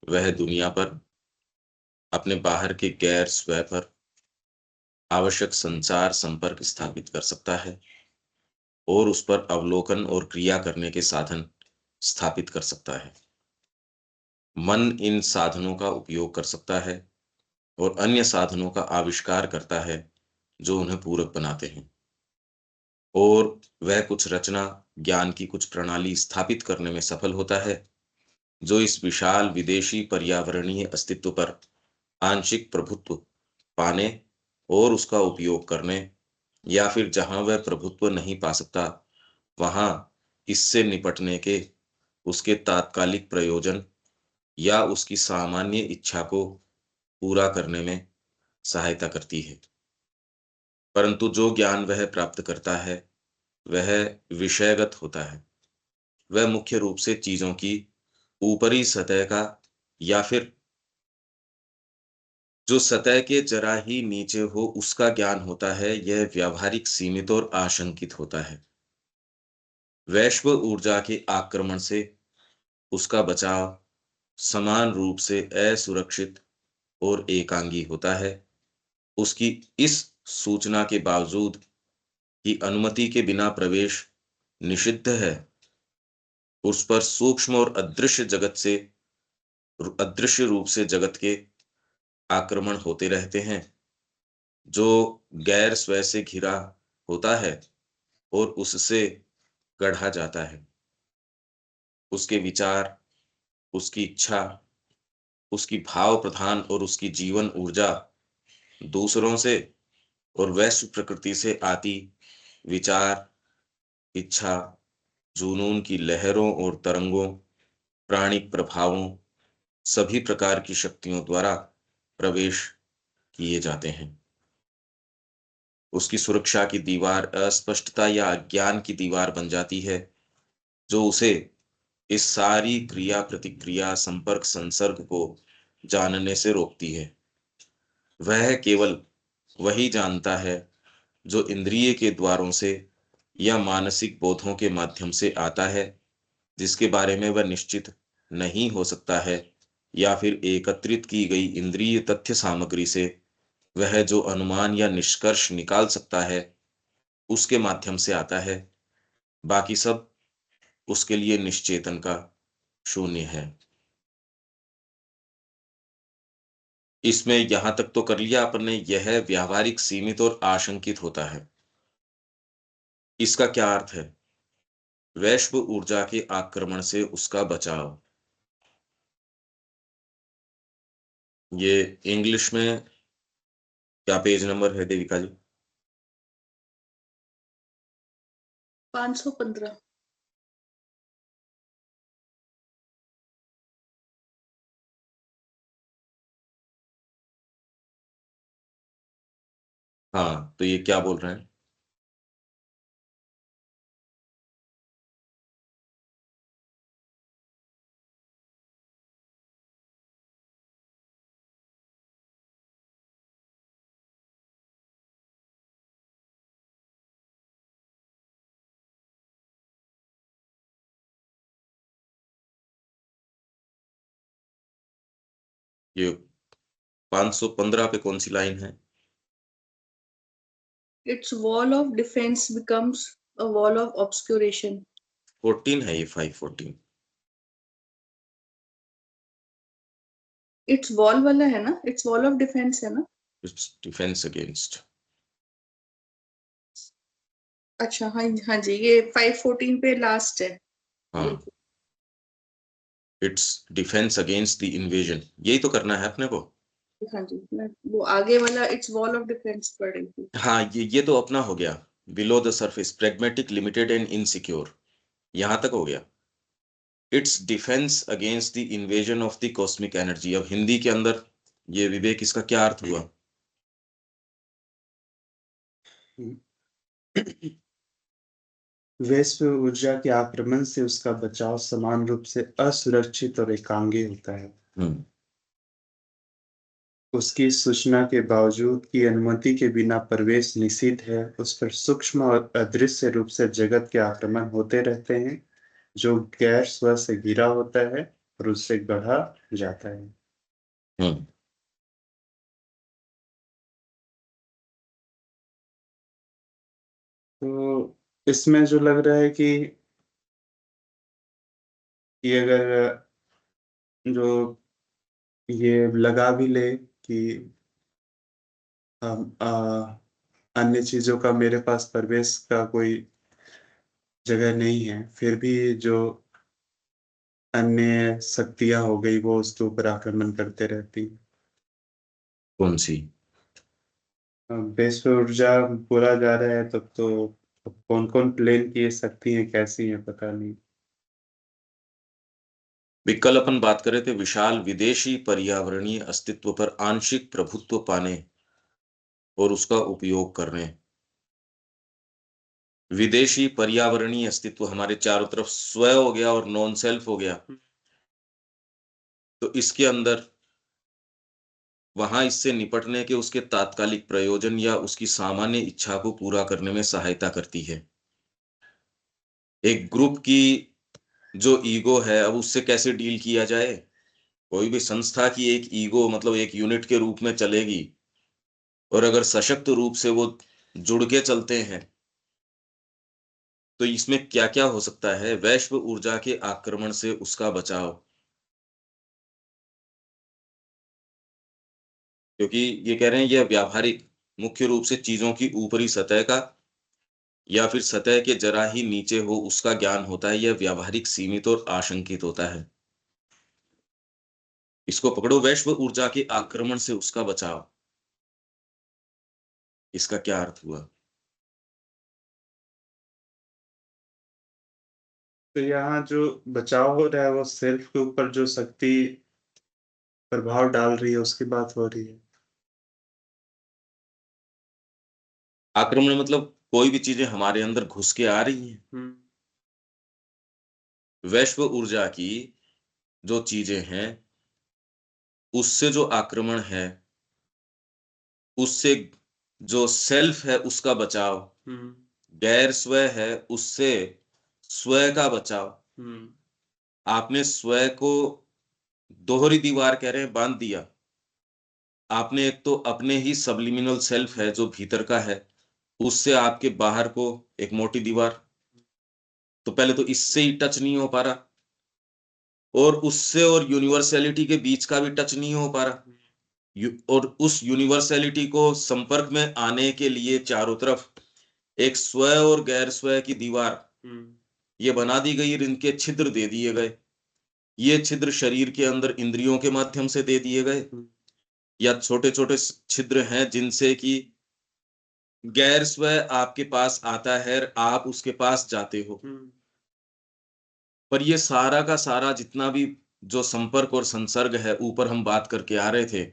वह दुनिया पर अपने बाहर के गैर स्व पर आवश्यक संचार संपर्क स्थापित कर सकता है और उस पर अवलोकन और क्रिया करने के साधन स्थापित कर सकता है। मन इन साधनों का उपयोग कर सकता है और अन्य साधनों का आविष्कार करता है जो उन्हें पूरक बनाते हैं, और वह कुछ रचना ज्ञान की कुछ प्रणाली स्थापित करने में सफल होता है जो इस विशाल विदेशी पर्यावरणीय अस्तित्व पर आंशिक प्रभुत्व पाने और उसका उपयोग करने, या फिर जहां वह प्रभुत्व नहीं पा सकता वहां इससे निपटने के उसके तात्कालिक प्रयोजन या उसकी सामान्य इच्छा को पूरा करने में सहायता करती है। परंतु जो ज्ञान वह प्राप्त करता है वह विषयगत होता है। वह मुख्य रूप से चीजों की ऊपरी सतह का, या फिर जो सतह के जरा ही नीचे हो उसका ज्ञान होता है। यह व्यावहारिक, सीमित और आशंकित होता है। वैश्व ऊर्जा के आक्रमण से उसका बचाव समान रूप से असुरक्षित और एकांगी होता है। उसकी इस सूचना के बावजूद कि अनुमति के बिना प्रवेश निषिद्ध है, उस पर सूक्ष्म और अदृश्य रूप से जगत के आक्रमण होते रहते हैं, जो गैर स्व से घिरा होता है और उससे गढ़ा जाता है। उसके विचार, उसकी इच्छा, उसकी भाव प्रधान और उसकी जीवन ऊर्जा दूसरों से और वैश्व प्रकृति से आती विचार, इच्छा, जुनून की लहरों और तरंगों, प्राणिक प्रभावों, सभी प्रकार की शक्तियों द्वारा प्रवेश किए जाते हैं। उसकी सुरक्षा की दीवार अस्पष्टता या अज्ञान की दीवार बन जाती है, जो उसे इस सारी क्रिया प्रतिक्रिया संपर्क संसर्ग को जानने से रोकती है। वह केवल वही जानता है जो इंद्रिय के द्वारों से या मानसिक बोधों के माध्यम से आता है, जिसके बारे में वह निश्चित नहीं हो सकता है, या फिर एकत्रित की गई इंद्रिय तथ्य सामग्री से वह जो अनुमान या निष्कर्ष निकाल सकता है उसके माध्यम से आता है। बाकी सब उसके लिए निश्चेतन का शून्य है। इसमें यहां तक तो कर लिया अपन ने, यह व्यावहारिक, सीमित और आशंकित होता है। इसका क्या अर्थ है? वैश्व ऊर्जा के आक्रमण से उसका बचाव। ये इंग्लिश में क्या पेज नंबर है देविका जी? 515। हाँ, तो ये क्या बोल रहे हैं? ये 515 पे कौन सी लाइन है? Its wall of defense becomes a wall of obscuration. 14 है ये, 514। Its wall वाला है ना, its wall of defense है ना। It's defence against. अच्छा, हाँ हाँ जी, ये 514 पे लास्ट है। हाँ, it's defence against the invasion, यही तो करना है अपने को। हाँ जी, मैं वो आगे वाला इट्स वॉल ऑफ डिफेंस पढ़ रही थी। हाँ, ये तो अपना हो गया। Below the surface, pragmatic, limited and insecure, यहां तक हो गया। It's defence against the invasion of the cosmic energy. अब हिंदी के अंदर ये विवेक, इसका क्या अर्थ हुआ? वैश्व ऊर्जा के आक्रमण से उसका बचाव समान रूप से असुरक्षित और एकांगी होता है। उसकी सूचना के बावजूद कि अनुमति के बिना प्रवेश निषिद्ध है, उस पर सूक्ष्म और अदृश्य रूप से जगत के आक्रमण होते रहते हैं, जो गैर स्व से घिरा होता है और उससे गढ़ा जाता है। हम्म तो इसमें जो लग रहा है कि अगर जो ये लगा भी ले कि अन्य चीजों का मेरे पास प्रवेश का कोई जगह नहीं है, फिर भी जो अन्य शक्तियां हो गई वो उसके ऊपर आक्रमण करते रहती। कौन सी? विश्व ऊर्जा बोला जा रहा है, तब तो कौन कौन प्लेन की ये शक्ति है, कैसी है, पता नहीं। कल अपन बात कर रहे थे विशाल विदेशी पर्यावरणीय अस्तित्व पर आंशिक प्रभुत्व पाने और उसका उपयोग करने। विदेशी पर्यावरणीय अस्तित्व हमारे चारों तरफ स्व हो गया और नॉन सेल्फ हो गया, तो इसके अंदर वहां इससे निपटने के उसके तात्कालिक प्रयोजन या उसकी सामान्य इच्छा को पूरा करने में सहायता करती है। एक ग्रुप की जो ईगो है, अब उससे कैसे डील किया जाए। कोई भी संस्था की एक ईगो मतलब एक यूनिट के रूप में चलेगी, और अगर सशक्त रूप से वो जुड़ के चलते हैं तो इसमें क्या क्या हो सकता है। वैश्व ऊर्जा के आक्रमण से उसका बचाव, क्योंकि ये कह रहे हैं यह व्यावहारिक मुख्य रूप से चीजों की ऊपरी सतह का या फिर सतह के जरा ही नीचे हो उसका ज्ञान होता है। यह व्यावहारिक सीमित और आशंकित होता है। इसको पकड़ो, वैश्व ऊर्जा के आक्रमण से उसका बचाव। इसका क्या अर्थ हुआ? तो यहाँ जो बचाव हो रहा है वो सेल्फ के ऊपर जो शक्ति प्रभाव डाल रही है उसकी बात हो रही है। आक्रमण मतलब कोई भी चीजें हमारे अंदर घुस के आ रही हैं। वैश्व ऊर्जा की जो चीजें हैं उससे जो आक्रमण है, उससे जो सेल्फ है उसका बचाव, गैर स्व है उससे स्व का बचाव। आपने स्व को दोहरी दीवार कह रहे हैं बांध दिया। आपने एक तो अपने ही सबलिमिनल सेल्फ है जो भीतर का है, उससे आपके बाहर को एक मोटी दीवार। तो पहले तो इससे ही टच नहीं हो पा रहा, और उससे और यूनिवर्सैलिटी के बीच का भी टच नहीं हो पा रहा। और उस यूनिवर्सैलिटी को संपर्क में आने के लिए चारों तरफ एक स्व और गैर स्व की दीवार ये बना दी गई, इनके छिद्र दे दिए गए। ये छिद्र शरीर के अंदर इंद्रियों के माध्यम से दे दिए गए, या छोटे छोटे छिद्र हैं जिनसे कि गैर स्व आपके पास आता है, आप उसके पास जाते हो। पर ये सारा का सारा जितना भी जो संपर्क और संसर्ग है, ऊपर हम बात करके आ रहे थे,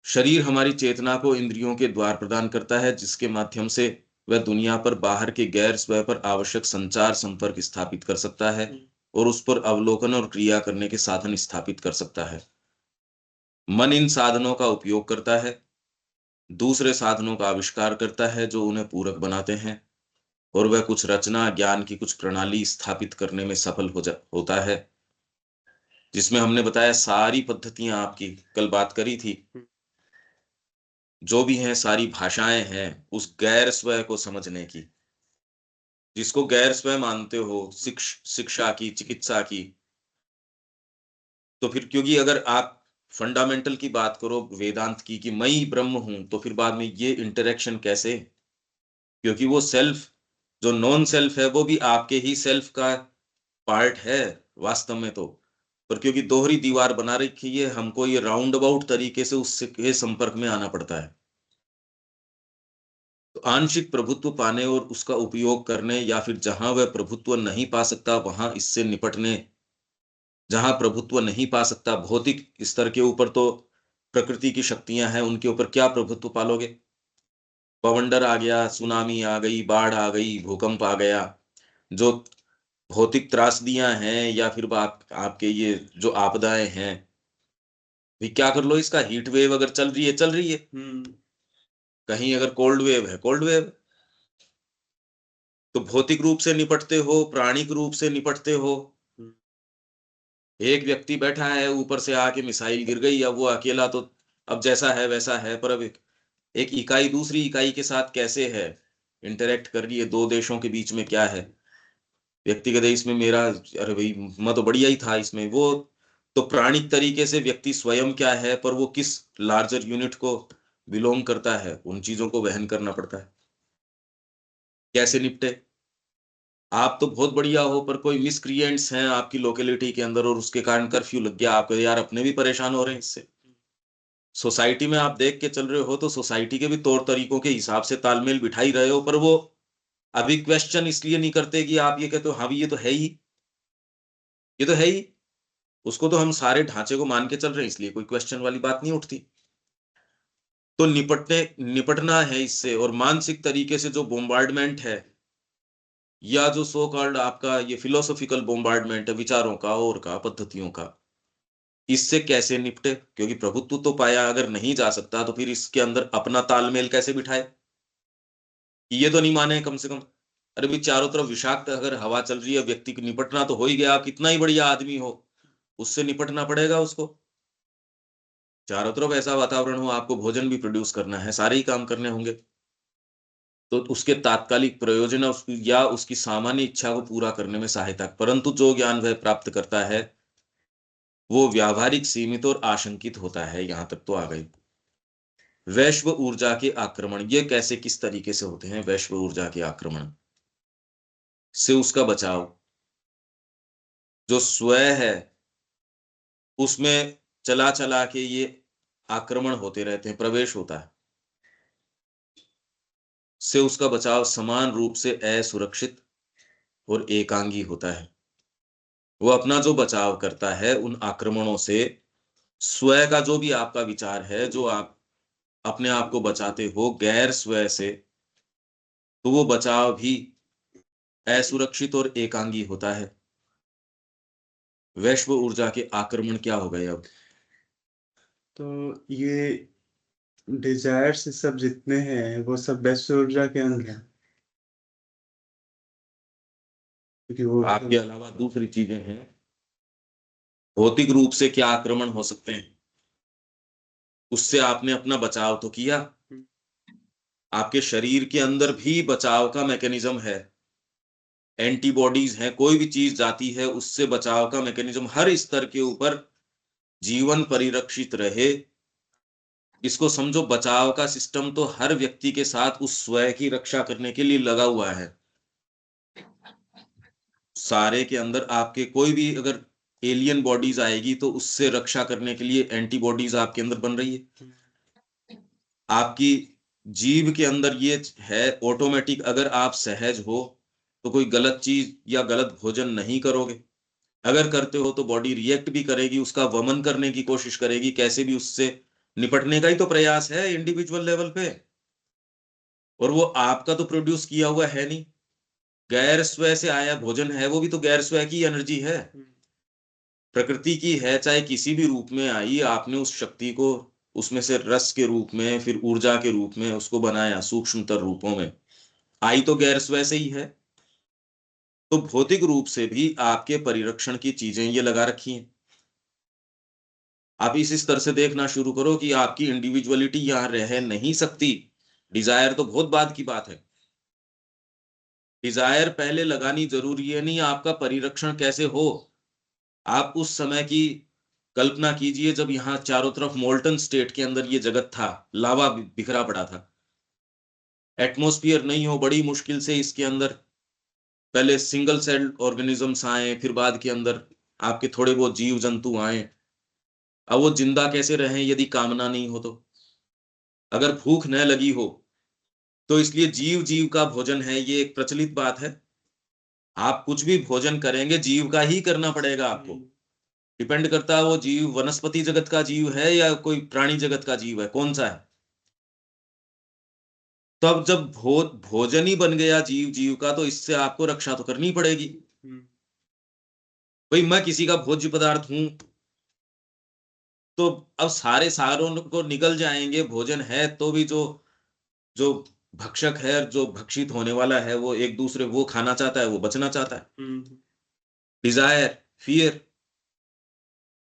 शरीर हमारी चेतना को इंद्रियों के द्वार प्रदान करता है जिसके माध्यम से वह दुनिया पर बाहर के गैर स्व पर आवश्यक संचार संपर्क स्थापित कर सकता है और उस पर अवलोकन और क्रिया करने के साधन स्थापित कर सकता है। मन इन साधनों का उपयोग करता है, दूसरे साधनों का आविष्कार करता है जो उन्हें पूरक बनाते हैं, और वह कुछ रचना ज्ञान की कुछ प्रणाली स्थापित करने में सफल होता है, जिसमें हमने बताया सारी पद्धतियां आपकी कल बात करी थी, जो भी हैं सारी भाषाएं हैं उस गैर स्व को समझने की। जिसको गैर स्व मानते हो, शिक्षा की, चिकित्सा की, तो फिर क्योंकि अगर आप फंडामेंटल की बात करो वेदांत की कि मैं ही ब्रह्म हूं, तो फिर बाद में ये इंटरेक्शन कैसे? क्योंकि वो सेल्फ जो नॉन सेल्फ है वो भी आपके ही सेल्फ का पार्ट है वास्तव में। तो पर क्योंकि दोहरी दीवार बना रखी है, हमको ये राउंड अबाउट तरीके से उससे के संपर्क में आना पड़ता है। तो आंशिक प्रभुत्व पाने और उसका उपयोग करने, या फिर जहां वह प्रभुत्व नहीं पा सकता वहां इससे निपटने। जहां प्रभुत्व नहीं पा सकता भौतिक स्तर के ऊपर, तो प्रकृति की शक्तियां हैं, उनके ऊपर क्या प्रभुत्व पालोगे? बवंडर आ गया, सुनामी आ गई, बाढ़ आ गई, भूकंप आ गया, जो भौतिक त्रासदियां हैं, या फिर आपके ये जो आपदाएं हैं, भी क्या कर लो इसका। हीट वेव अगर चल रही है चल रही है, कहीं अगर कोल्ड वेव है कोल्ड वेव। तो भौतिक रूप से निपटते हो, प्राणिक रूप से निपटते हो, एक व्यक्ति बैठा है, ऊपर से आके मिसाइल गिर गई, अब वो अकेला तो अब जैसा है वैसा है, पर अब एक इकाई दूसरी इकाई के साथ कैसे है, इंटरेक्ट कर रही है, दो देशों के बीच में क्या है, व्यक्तिगत इसमें मेरा, अरे भाई मैं तो बढ़िया ही था इसमें, वो तो प्राणिक तरीके से व्यक्ति स्वयं क्या है, पर वो किस लार्जर यूनिट को बिलोंग करता है, उन चीजों को वहन करना पड़ता है। कैसे निपटे? आप तो बहुत बढ़िया हो, पर कोई मिसक्रिएंट्स हैं आपकी लोकेलिटी के अंदर और उसके कारण कर्फ्यू लग गया, आपको यार अपने भी परेशान हो रहे हैं इससे। सोसाइटी में आप देख के चल रहे हो तो सोसाइटी के भी तौर तरीकों के हिसाब से तालमेल बिठा ही रहे हो, पर वो अभी क्वेश्चन इसलिए नहीं करते कि आप ये कहते हो हाँ भी ये तो है ही, ये तो है ही, उसको तो हम सारे ढांचे को मान के चल रहे हैं, इसलिए कोई क्वेश्चन वाली बात नहीं उठती। तो निपटना है इससे, और मानसिक तरीके से जो बोम्बार्डमेंट है, या जो सो कॉल्ड आपका ये फिलोसॉफिकल बोम्बार्डमेंट है विचारों का और का पद्धतियों का, इससे कैसे निपटे? क्योंकि प्रभुत्व तो पाया अगर नहीं जा सकता, तो फिर इसके अंदर अपना तालमेल कैसे बिठाए? ये तो नहीं माने कम से कम। अरे भाई चारों तरफ विषाक्त अगर हवा चल रही है, व्यक्ति को निपटना तो हो ही गया, आप कितना ही बढ़िया आदमी हो, उससे निपटना पड़ेगा उसको। चारों तरफ ऐसा वातावरण हो, आपको भोजन भी प्रोड्यूस करना है, सारे ही काम करने होंगे, तो उसके तात्कालिक प्रयोजन या उसकी सामान्य इच्छा को पूरा करने में सहायता, परंतु जो ज्ञान वह प्राप्त करता है वो व्यावहारिक, सीमित और आशंकित होता है। यहां तक तो आ गई। वैश्व ऊर्जा के आक्रमण, ये कैसे किस तरीके से होते हैं? वैश्व ऊर्जा के आक्रमण से उसका बचाव, जो स्वयं है उसमें चला चला के ये आक्रमण होते रहते हैं, प्रवेश होता है, से उसका बचाव समान रूप से असुरक्षित और एकांगी होता है। वो अपना जो बचाव करता है उन आक्रमणों से, स्वयं का जो भी आपका विचार है, जो आप अपने आप को बचाते हो गैर स्वयं से, तो वो बचाव भी असुरक्षित और एकांगी होता है। वैश्व ऊर्जा के आक्रमण क्या हो गए अब? तो ये डिजायर्स सब जितने हैं वो सब वैश्व ऊर्जा के अंग हैं, क्योंकि वो आपके अलावा दूसरी चीजें हैं, भौतिक रूप से क्या आक्रमण हो सकते हैं, उससे आपने अपना बचाव तो किया। आपके शरीर के अंदर भी बचाव का मैकेनिज्म है, एंटीबॉडीज हैं, कोई भी चीज जाती है उससे बचाव का मैकेनिज्म हर स्तर के ऊपर, जीवन परिरक्षित रहे, इसको समझो। बचाव का सिस्टम तो हर व्यक्ति के साथ उस स्वयं की रक्षा करने के लिए लगा हुआ है। सारे के अंदर आपके कोई भी अगर एलियन बॉडीज आएगी तो उससे रक्षा करने के लिए एंटीबॉडीज आपके अंदर बन रही है। आपकी जीभ के अंदर ये है ऑटोमेटिक, अगर आप सहज हो तो कोई गलत चीज या गलत भोजन नहीं करोगे, अगर करते हो तो बॉडी रिएक्ट भी करेगी, उसका वमन करने की कोशिश करेगी, कैसे भी उससे निपटने का ही तो प्रयास है इंडिविजुअल लेवल पे। और वो आपका तो प्रोड्यूस किया हुआ है नहीं, गैर स्व से आया भोजन है, वो भी तो गैर स्व की एनर्जी है, प्रकृति की है, चाहे किसी भी रूप में आई, आपने उस शक्ति को उसमें से रस के रूप में, फिर ऊर्जा के रूप में उसको बनाया, सूक्ष्मतर रूपों में आई तो गैर स्व से ही है। तो भौतिक रूप से भी आपके परिरक्षण की चीजें ये लगा रखी हैं। आप इस स्तर से देखना शुरू करो कि आपकी इंडिविजुअलिटी यहां रह नहीं सकती। डिजायर तो बहुत बाद की बात है, डिजायर पहले लगानी जरूरी है, नहीं आपका परिरक्षण कैसे हो। आप उस समय की कल्पना कीजिए जब यहाँ चारों तरफ मोल्टन स्टेट के अंदर ये जगत था, लावा बिखरा पड़ा था, एटमॉस्फेयर नहीं हो, बड़ी मुश्किल से इसके अंदर पहले सिंगल सेल ऑर्गेनिजम्स आए, फिर बाद के अंदर आपके थोड़े बहुत जीव जंतु आए। अब वो जिंदा कैसे रहें यदि कामना नहीं हो तो, अगर भूख न लगी हो तो, इसलिए जीव जीव का भोजन है, ये एक प्रचलित बात है। आप कुछ भी भोजन करेंगे जीव का ही करना पड़ेगा आपको, डिपेंड करता है वो जीव वनस्पति जगत का जीव है या कोई प्राणी जगत का जीव है, कौन सा है। तब जब भोजन ही बन गया जीव जीव का, तो इससे आपको रक्षा तो करनी पड़ेगी। भाई मैं किसी का भोज्य पदार्थ हूं, तो अब सारे सारों को निकल जाएंगे, भोजन है तो भी जो जो भक्षक है, जो भक्षित होने वाला है, वो एक दूसरे वो खाना चाहता है, वो बचना चाहता है। डिजायर, फियर,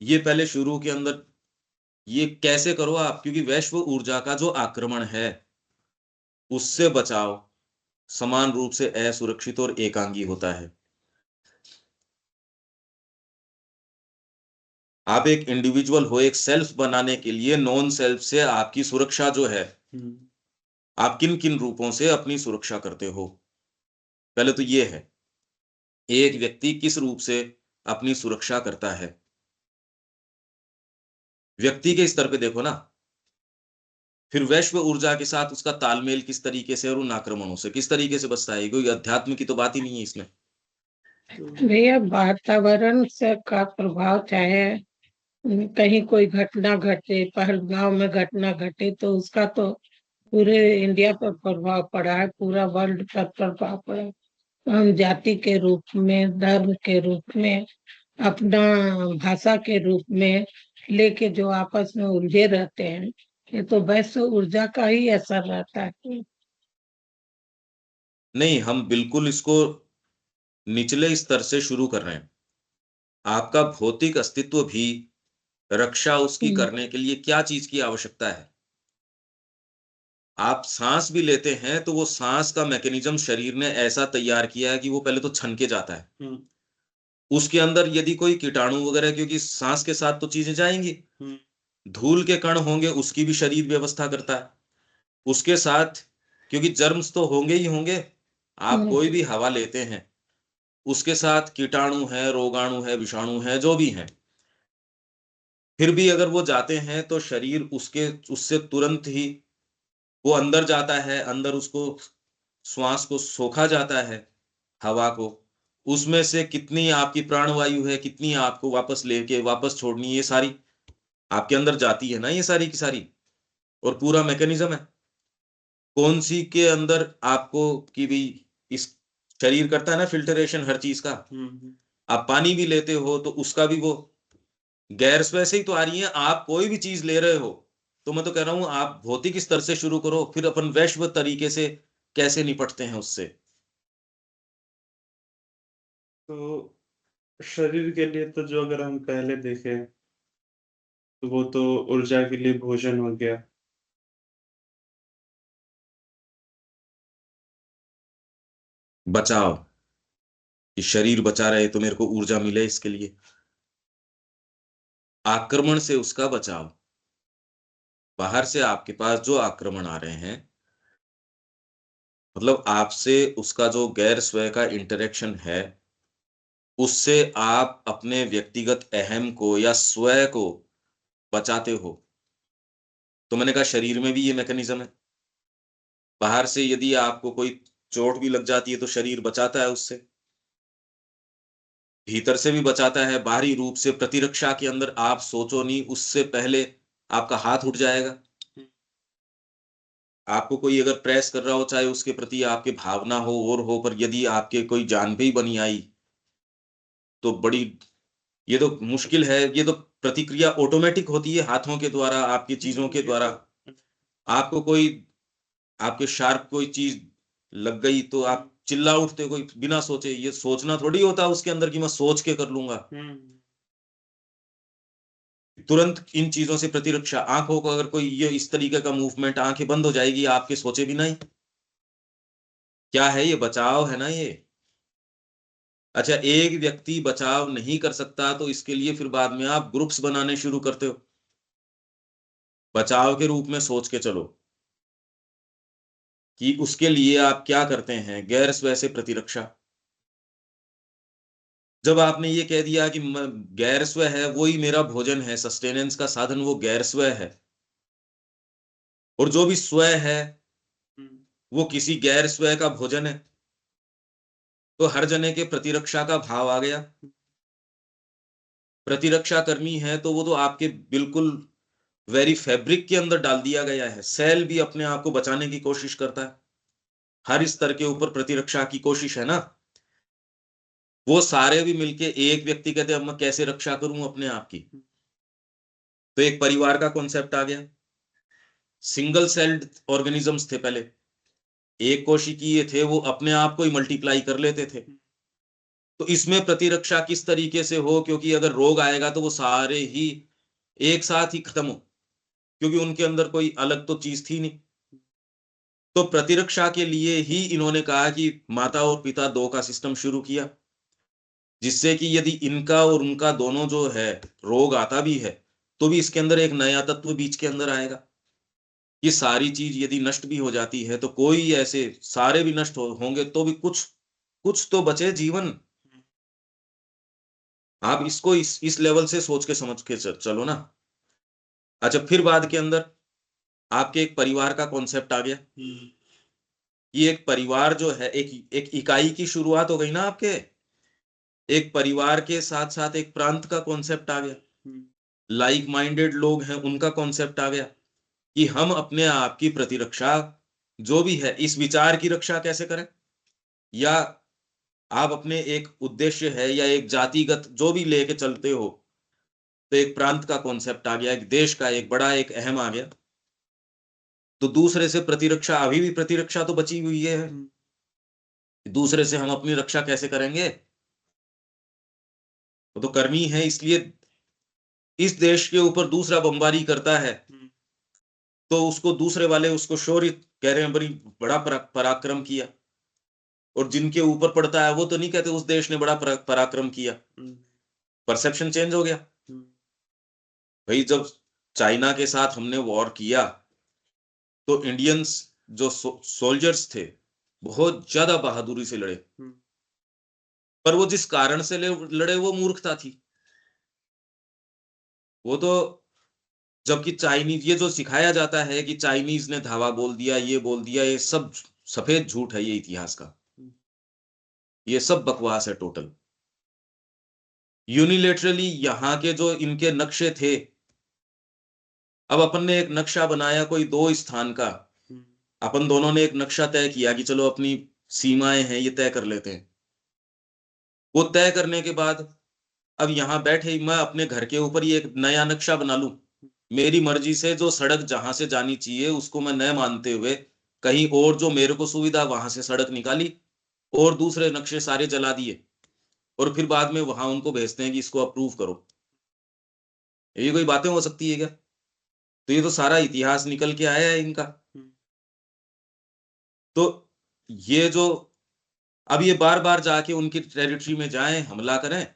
ये पहले शुरू के अंदर ये कैसे करो आप, क्योंकि वैश्व ऊर्जा का जो आक्रमण है उससे बचाव समान रूप से असुरक्षित और एकांगी होता है। आप एक इंडिविजुअल हो, एक सेल्फ बनाने के लिए नॉन सेल्फ से आपकी सुरक्षा जो है, आप किन किन रूपों से अपनी सुरक्षा करते हो, पहले तो ये है एक व्यक्ति किस रूप से अपनी सुरक्षा करता है। व्यक्ति के स्तर पे देखो ना, फिर वैश्व ऊर्जा के साथ उसका तालमेल किस तरीके से और उन आक्रमणों से किस तरीके से बचता है। कोई अध्यात्म की तो बात ही नहीं है इसमें। भैया वातावरण से का प्रभाव, चाहे कहीं कोई घटना घटे, पहलगांव में घटना घटे, तो उसका तो पूरे इंडिया पर प्रभाव पड़ा है, पूरा वर्ल्ड पर प्रभाव पड़ा है। हम जाति के रूप में, धर्म के रूप में, अपना भाषा के रूप में लेके जो आपस में उलझे रहते हैं, ये तो वैश्व ऊर्जा का ही असर रहता है। नहीं, हम बिल्कुल इसको निचले स्तर से शुरू कर रहे हैं। आपका भौतिक अस्तित्व भी रक्षा उसकी करने के लिए क्या चीज की आवश्यकता है। आप सांस भी लेते हैं तो वो सांस का मैकेनिज्म शरीर ने ऐसा तैयार किया है कि वो पहले तो छनके जाता है। उसके अंदर यदि कोई कीटाणु वगैरह, क्योंकि सांस के साथ तो चीजें जाएंगी, धूल के कण होंगे, उसकी भी शरीर व्यवस्था करता है। उसके साथ क्योंकि जर्म्स तो होंगे ही होंगे, आप कोई भी हवा लेते हैं उसके साथ कीटाणु है, रोगाणु है, विषाणु है, जो भी है, फिर भी अगर वो जाते हैं तो शरीर उससे तुरंत ही वो अंदर जाता है, अंदर उसको श्वास को सोखा जाता है, हवा को। उसमें से कितनी आपकी प्राणवायु है, कितनी आपको वापस लेके वापस छोड़नी, ये सारी आपके अंदर जाती है ना, ये सारी की सारी, और पूरा मैकेनिज्म है। कौन सी के अंदर आपको की भी इस शरीर करता है ना फिल्टरेशन हर चीज का। आप पानी भी लेते हो तो उसका भी वो गैस वैसे ही तो आ रही है। आप कोई भी चीज ले रहे हो तो मैं तो कह रहा हूं आप भौतिक स्तर से शुरू करो, फिर अपन वैश्व तरीके से कैसे निपटते हैं उससे। तो शरीर के लिए तो जो अगर हम पहले देखें तो वो तो ऊर्जा के लिए भोजन हो गया। बचाव, कि शरीर बचा रहे तो मेरे को ऊर्जा मिले, इसके लिए आक्रमण से उसका बचाव। बाहर से आपके पास जो आक्रमण आ रहे हैं, मतलब आपसे उसका जो गैर स्वय का इंटरेक्शन है, उससे आप अपने व्यक्तिगत अहम को या स्वय को बचाते हो। तो मैंने कहा शरीर में भी ये मैकेनिज्म है। बाहर से यदि आपको कोई चोट भी लग जाती है तो शरीर बचाता है उससे, भीतर से भी बचाता है। बाहरी रूप से प्रतिरक्षा के अंदर आप सोचो नहीं, उससे पहले आपका हाथ उठ जाएगा। आपको कोई अगर प्रेस कर रहा हो, चाहे उसके प्रति आपके भावना हो और हो, पर यदि आपके कोई जान पे ही बनी आई तो बड़ी, ये तो मुश्किल है। ये तो प्रतिक्रिया ऑटोमेटिक होती है हाथों के द्वारा, आपकी चीजों के द्वारा। आपको कोई, आपके शार्प कोई चीज लग गई तो आप चिल्ला उठते हो, कोई बिना सोचे। ये सोचना थोड़ी होता है उसके अंदर कि मैं सोच के कर लूंगा। तुरंत इन चीजों से प्रतिरक्षा। आंखों को अगर कोई ये इस तरीके का मूवमेंट, आंखें बंद हो जाएगी आपके सोचे भी नहीं। क्या है ये? बचाव है ना ये। अच्छा, एक व्यक्ति बचाव नहीं कर सकता तो इसके लिए फिर बाद में आप ग्रुप्स बनाने शुरू करते हो। बचाव के रूप में सोच के चलो कि उसके लिए आप क्या करते हैं, गैर स्व से प्रतिरक्षा। जब आपने ये कह दिया कि गैर स्व है वही मेरा भोजन है, सस्टेनेंस का साधन वो गैर स्व है, और जो भी स्व है वो किसी गैर स्व का भोजन है, तो हर जने के प्रतिरक्षा का भाव आ गया। प्रतिरक्षा करनी है तो वो तो आपके बिल्कुल वेरी फैब्रिक के अंदर डाल दिया गया है। सेल भी अपने आप को बचाने की कोशिश करता है, हर स्तर के ऊपर प्रतिरक्षा की कोशिश है ना। वो सारे भी मिलके एक व्यक्ति कहते अब मैं कैसे रक्षा करूं अपने आप की। तो एक परिवार का कॉन्सेप्ट आ गया। सिंगल सेल्ड ऑर्गेनिजम्स थे पहले, एक कोशिकीय थे, वो अपने आप को ही मल्टीप्लाई कर लेते थे। तो इसमें प्रतिरक्षा किस तरीके से हो, क्योंकि अगर रोग आएगा तो वो सारे ही एक साथ ही खत्म हो, क्योंकि उनके अंदर कोई अलग तो चीज थी नहीं। तो प्रतिरक्षा के लिए ही इन्होंने कहा कि माता और पिता दो का सिस्टम शुरू किया, जिससे कि यदि इनका और उनका दोनों जो है रोग आता भी है तो भी इसके अंदर एक नया तत्व बीच के अंदर आएगा। ये सारी चीज यदि नष्ट भी हो जाती है तो कोई ऐसे सारे भी नष्ट होंगे तो भी कुछ कुछ तो बचे जीवन। आप इसको इस लेवल से सोच के समझ के चलो ना। अच्छा, फिर बाद के अंदर आपके एक परिवार का कॉन्सेप्ट आ गया। ये एक परिवार जो है एक इकाई की शुरुआत हो गई ना आपके। एक परिवार के साथ साथ एक प्रांत का कॉन्सेप्ट आ गया, लाइक माइंडेड लोग हैं उनका कॉन्सेप्ट आ गया कि हम अपने आप की प्रतिरक्षा जो भी है इस विचार की रक्षा कैसे करें, या आप अपने एक उद्देश्य है या एक जातिगत जो भी लेके चलते हो, तो एक प्रांत का कॉन्सेप्ट आ गया, एक देश का एक बड़ा एक अहम आ गया। तो दूसरे से प्रतिरक्षा, अभी भी प्रतिरक्षा तो बची हुई है, दूसरे से हम अपनी रक्षा कैसे करेंगे, वो तो कर्मी है। इसलिए इस देश के ऊपर दूसरा बमबारी करता है तो उसको दूसरे वाले उसको शौर्य कह रहे हैं, बड़ी बड़ा पराक्रम किया। और जिनके ऊपर पड़ता है वो तो नहीं कहते उस देश ने बड़ा पराक्रम किया। परसेप्शन चेंज हो गया। भाई जब चाइना के साथ हमने वॉर किया तो इंडियंस जो सोल्जर्स थे बहुत ज्यादा बहादुरी से लड़े, पर वो जिस कारण से लड़े वो मूर्खता थी। वो तो जबकि चाइनीज, ये जो सिखाया जाता है कि चाइनीज ने धावा बोल दिया, ये बोल दिया, ये सब सफेद झूठ है, ये इतिहास का ये सब बकवास है टोटल। यूनिलेटरली यहाँ के जो इनके नक्शे थे, अब अपन ने एक नक्शा बनाया कोई दो स्थान का, अपन दोनों ने एक नक्शा तय किया कि चलो अपनी सीमाएं हैं ये तय कर लेते हैं। वो तय करने के बाद अब यहाँ बैठे मैं अपने घर के ऊपर ही एक नया नक्शा बना लूं, मेरी मर्जी से जो सड़क जहां से जानी चाहिए उसको मैं न मानते हुए कहीं और जो मेरे को सुविधा वहां से सड़क निकाली और दूसरे नक्शे सारे जला दिए, और फिर बाद में वहां उनको भेजते हैं कि इसको अप्रूव करो। ये कोई बातें हो सकती है क्या? तो ये तो सारा इतिहास निकल के आया है इनका। तो ये जो अब ये बार बार जाके उनकी टेरिटरी में जाएं, हमला करें,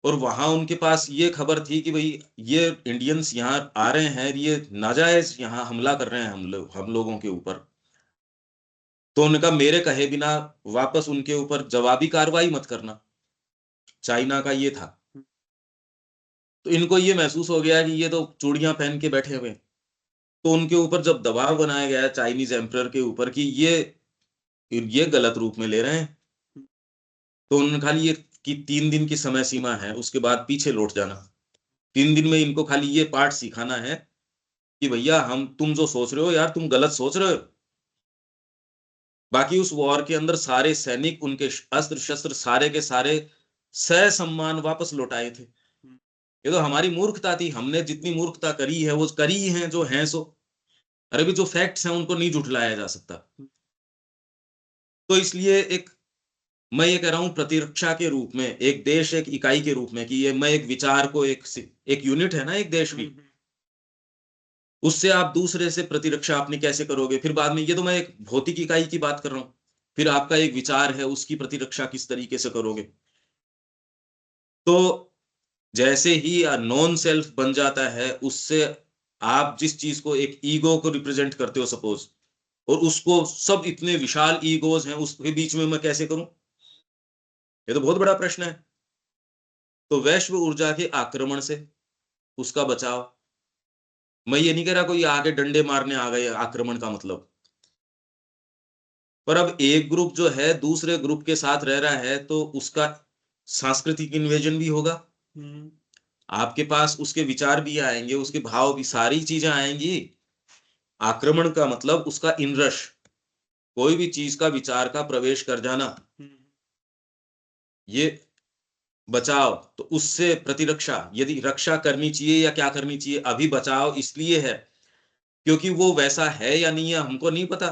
और वहां उनके पास ये खबर थी कि भाई ये इंडियंस यहाँ आ रहे हैं, ये नाजायज यहाँ हमला कर रहे हैं हम लोगों के ऊपर। तो उनका मेरे कहे बिना वापस उनके ऊपर जवाबी कार्रवाई मत करना, चाइना का ये था। तो इनको ये महसूस हो गया कि ये तो चूड़ियां पहन के बैठे हुए, तो उनके ऊपर जब दबाव बनाया गया चाइनीज एम्परर के ऊपर कि ये गलत रूप में ले रहे हैं, तो उन्होंने खाली ये कि 3 दिन की समय सीमा है, उसके बाद पीछे लौट जाना। 3 दिन में इनको खाली ये पाठ सिखाना है कि भैया तुम जो सोच रहे हो यार तुम गलत सोच रहे हो। बाकी उस वॉर के अंदर सारे सैनिक, उनके अस्त्र शस्त्र सारे के सारे ससम्मान वापस लौटाए थे। ये तो हमारी मूर्खता थी, हमने जितनी मूर्खता करी है वो करी है जो है सो। अरे भी जो फैक्ट्स हैं उनको नहीं झुठलाया जा सकता। तो इसलिए मैं ये कह रहा हूं प्रतिरक्षा के रूप में, एक देश एक इकाई के रूप में, कि ये मैं एक विचार को एक यूनिट है ना एक देश की, उससे आप दूसरे से प्रतिरक्षा अपनी कैसे करोगे। फिर बाद में ये तो मैं एक भौतिक इकाई की बात कर रहा हूं, फिर आपका एक विचार है उसकी प्रतिरक्षा किस तरीके से करोगे। तो जैसे ही नॉन सेल्फ बन जाता है, उससे आप जिस चीज को एक ईगो को रिप्रेजेंट करते हो सपोज, और उसको सब इतने विशाल ईगोज हैं उसके बीच में मैं कैसे करूं, ये तो बहुत बड़ा प्रश्न है। तो वैश्व ऊर्जा के आक्रमण से उसका बचाव, मैं ये नहीं कह रहा कोई आगे डंडे मारने आ गए आक्रमण का मतलब, पर अब एक ग्रुप जो है दूसरे ग्रुप के साथ रह रहा है तो उसका सांस्कृतिक इन्वेजन भी होगा, आपके पास उसके विचार भी आएंगे, उसके भाव भी, सारी चीजें आएंगी। आक्रमण का मतलब उसका इनरश, कोई भी चीज का विचार का प्रवेश कर जाना, ये बचाव। तो उससे प्रतिरक्षा, यदि रक्षा करनी चाहिए या क्या करनी चाहिए, अभी बचाव इसलिए है क्योंकि वो वैसा है या नहीं है हमको नहीं पता।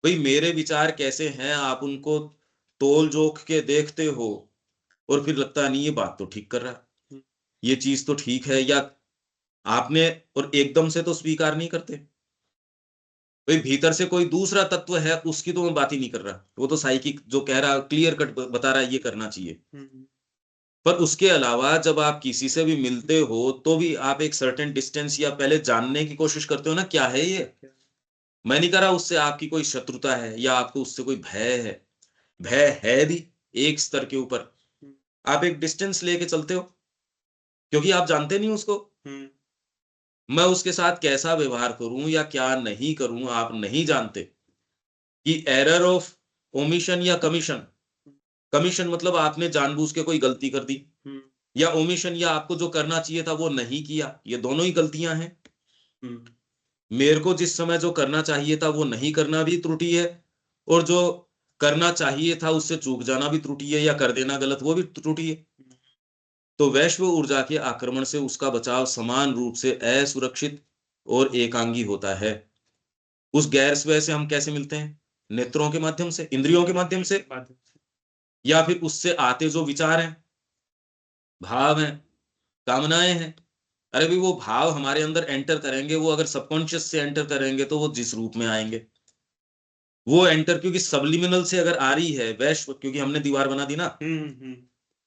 भाई मेरे विचार कैसे हैं आप उनको तोल जोख के देखते हो और फिर लगता है नहीं ये बात तो ठीक कर रहा है, ये चीज तो ठीक है, या आपने और एकदम से तो स्वीकार नहीं करते। भाई भीतर से कोई दूसरा तत्व है, उसकी तो मैं बात ही नहीं कर रहा, वो तो साइकिक जो कह रहा क्लियर कट बता रहा है ये करना चाहिए। पर उसके अलावा जब आप किसी से भी मिलते हो तो भी आप एक सर्टेन डिस्टेंस या पहले जानने की कोशिश करते हो ना, क्या है ये। मैं नहीं कह रहा उससे आपकी कोई शत्रुता है या आपको उससे कोई भय है, भय है भी एक स्तर के ऊपर, आप एक डिस्टेंस लेके चलते हो क्योंकि आप जानते नहीं उसको। मैं उसके साथ कैसा व्यवहार करूं या क्या नहीं करूं आप नहीं जानते। कि एरर ऑफ ओमिशन या कमीशन, कमीशन मतलब आपने जानबूझ के कोई गलती कर दी, या ओमिशन या आपको जो करना चाहिए था वो नहीं किया, ये दोनों ही गलतियां हैं। मेरे को जिस समय जो करना चाहिए था वो नहीं करना भी त्रुटि है, और जो करना चाहिए था उससे चूक जाना भी त्रुटि है, या कर देना गलत वो भी त्रुटि है। तो वैश्व ऊर्जा के आक्रमण से उसका बचाव समान रूप से असुरक्षित और एकांगी होता है। उस गैर स्व से हम कैसे मिलते हैं? नेत्रों के माध्यम से, इंद्रियों के माध्यम से, या फिर उससे आते जो विचार हैं, भाव हैं, कामनाएं हैं। अरे भाई वो भाव हमारे अंदर एंटर करेंगे, वो अगर सबकॉन्शियस से एंटर करेंगे तो वो जिस रूप में आएंगे वो एंटर, क्योंकि सबलिमिनल से अगर आ रही है वैश्व, क्योंकि हमने दीवार बना दी ना,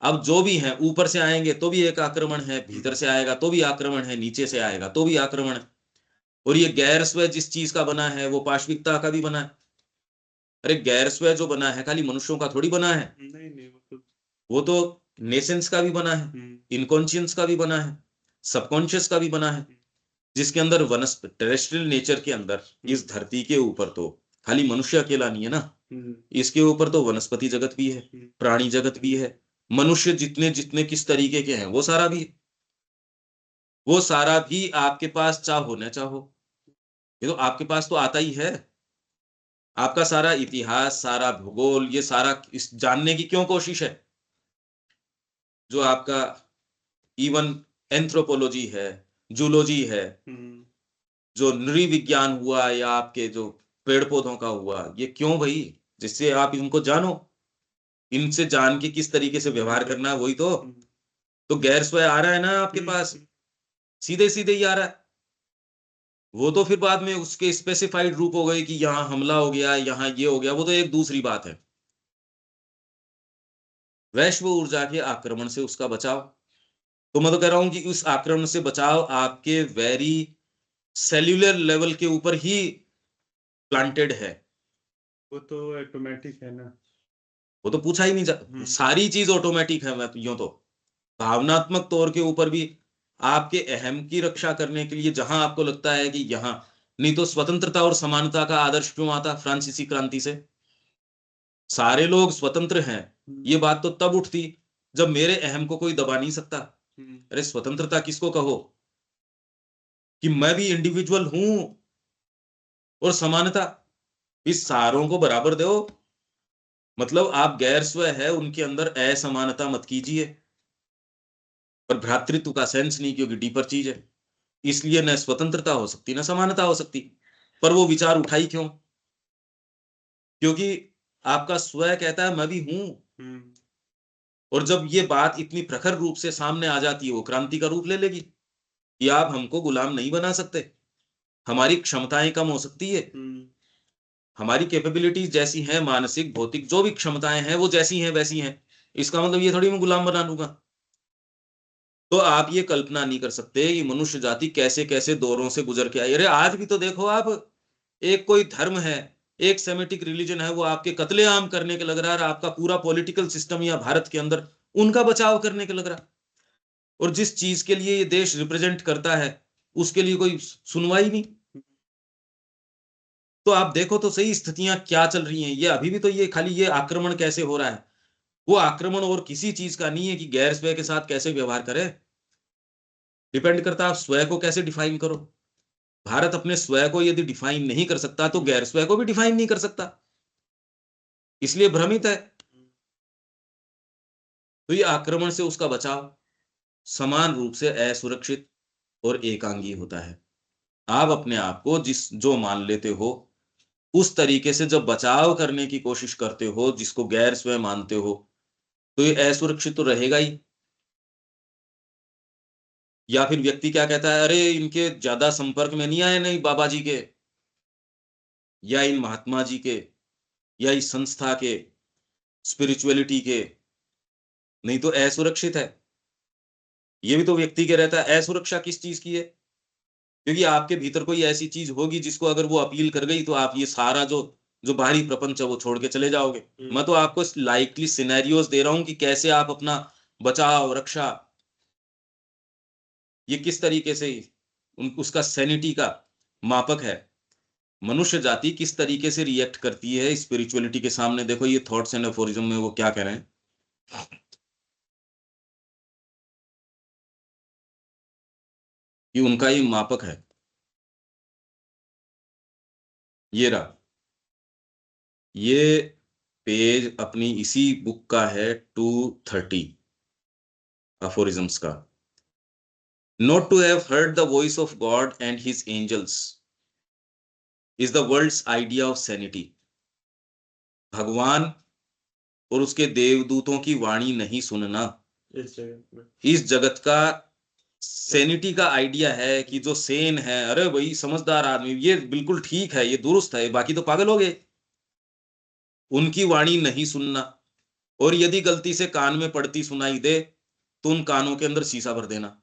अब जो भी है ऊपर से आएंगे तो भी एक आक्रमण है, भीतर से आएगा तो भी आक्रमण है, नीचे से आएगा तो भी आक्रमण है। और ये गैर स्व जिस चीज का बना है वो पाश्विकता का भी बना है। अरे गैर स्व जो बना है खाली मनुष्यों का थोड़ी बना है, नहीं वो तो नेसेंस का भी बना है, इनकॉन्शियंस का भी बना है, सबकॉन्शियस का भी बना है, जिसके अंदर वनस्पति टेरेस्ट्रियल नेचर के अंदर इस धरती के ऊपर तो खाली मनुष्य अकेला नहीं है ना, इसके ऊपर तो वनस्पति जगत भी है, प्राणी जगत भी है, मनुष्य जितने जितने किस तरीके के हैं वो सारा भी, वो सारा भी आपके पास चाहो न चाहो, ये तो आपके पास तो आता ही है। आपका सारा इतिहास, सारा भूगोल, ये सारा इस जानने की क्यों कोशिश है? जो आपका इवन एंथ्रोपोलॉजी है, जूलॉजी है, जो नृविज्ञान हुआ, या आपके जो पेड़ पौधों का हुआ, ये क्यों भाई? जिससे आप इनको जानो, इनसे जान के किस तरीके से व्यवहार करना है, वही तो गैर स्व आ रहा है ना आपके पास, सीधे सीधे ही आ रहा है। वो तो फिर बाद में उसके स्पेसिफाइड रूप हो गए कि यहाँ हमला हो गया, यहाँ ये हो गया, वो तो एक दूसरी बात है। वैश्व ऊर्जा के आक्रमण से उसका बचाव, तो मैं तो कह रहा हूं कि उस आक्रमण से बचाव आपके वेरी सेल्यूलर लेवल के ऊपर ही प्लांटेड है। वो तो ऑटोमेटिक है ना, वो तो पूछा ही नहीं जा, सारी चीज ऑटोमेटिक है। मैं यूं तो भावनात्मक तौर के ऊपर भी आपके अहम की रक्षा करने के लिए जहां आपको लगता है कि यहां, नहीं तो स्वतंत्रता और समानता का आदर्श क्यों आता फ्रांसीसी क्रांति से? सारे लोग स्वतंत्र हैं, ये बात तो तब उठती जब मेरे अहम को कोई दबा नहीं सकता। अरे स्वतंत्रता किसको कहो? कि मैं भी इंडिविजुअल हूं, और समानता इस सारों को बराबर दो। मतलब आप गैर स्व है उनके अंदर असमानता मत कीजिए, पर भ्रातृत्व का सेंस नहीं, क्योंकि डीपर चीज है, इसलिए न स्वतंत्रता हो सकती न समानता हो सकती। पर वो विचार उठाई क्यों? क्योंकि आपका स्व कहता है मैं भी हूं, और जब ये बात इतनी प्रखर रूप से सामने आ जाती है वो क्रांति का रूप ले लेगी कि आप हमको गुलाम नहीं बना सकते, हमारी क्षमताएं कम हो सकती है, हमारी कैपेबिलिटीज जैसी हैं, मानसिक भौतिक जो भी क्षमताएं हैं वो जैसी हैं वैसी हैं, इसका मतलब ये थोड़ी मैं गुलाम बना लूंगा। तो आप ये कल्पना नहीं कर सकते कि मनुष्य जाति कैसे कैसे दौरों से गुजर के आई। अरे आज भी तो देखो आप, एक कोई धर्म है, एक सेमेटिक रिलीजन है, वो आपके कत्लेआम करने के लग रहा है, आपका पूरा पॉलिटिकल सिस्टम या भारत के अंदर उनका बचाव करने के लग रहा है, और जिस चीज के लिए ये देश रिप्रेजेंट करता है उसके लिए कोई सुनवाई नहीं। तो आप देखो तो सही स्थितियां क्या चल रही हैं। ये अभी भी तो ये खाली ये आक्रमण कैसे हो रहा है, वो आक्रमण और किसी चीज का नहीं है कि गैर स्व के साथ कैसे व्यवहार करे, डिपेंड करता है आप स्व को कैसे डिफाइन करो। भारत अपने स्व को यदि डिफाइन नहीं कर सकता तो गैर स्व को भी डिफाइन नहीं कर सकता, इसलिए भ्रमित है। तो ये आक्रमण से उसका बचाव समान रूप से असुरक्षित और एकांगी होता है। आप अपने आप को जिस जो मान लेते हो उस तरीके से जब बचाव करने की कोशिश करते हो, जिसको गैर स्वयं मानते हो, तो ये असुरक्षित तो रहेगा ही। या फिर व्यक्ति क्या कहता है, अरे इनके ज्यादा संपर्क में नहीं आए, नहीं बाबा जी के या इन महात्मा जी के या इस संस्था के, स्पिरिचुअलिटी के, नहीं तो असुरक्षित है। ये भी तो व्यक्ति के रहता है। असुरक्षा किस चीज की है? क्योंकि आपके भीतर कोई ऐसी चीज होगी जिसको अगर वो अपील कर गई तो आप ये सारा जो जो बाहरी प्रपंच है वो छोड़ के चले जाओगे। मैं तो आपको लाइकली सिनेरियोस दे रहा हूं कि कैसे आप अपना बचाव, रक्षा, ये किस तरीके से उसका सैनिटी का मापक है। मनुष्य जाति किस तरीके से रिएक्ट करती है स्पिरिचुअलिटी के सामने। देखो ये थॉट्स एंड अफोरिज्म में वो क्या कह रहे हैं, कि उनका ये मापक है। ये रहा, ये पेज अपनी इसी बुक का है 230 अफोरिज्म्स का। Not to have heard the voice of God and his angels is the world's idea of sanity. भगवान और उसके देवदूतों की वाणी नहीं सुनना इस जगत का सैनिटी का आइडिया है। कि जो सेन है, अरे भाई समझदार आदमी, ये बिल्कुल ठीक है, ये दुरुस्त है, बाकी तो पागल हो गए, उनकी वाणी नहीं सुनना। और यदि गलती से कान में पड़ती सुनाई दे तो उन कानों के अंदर शीशा भर देना,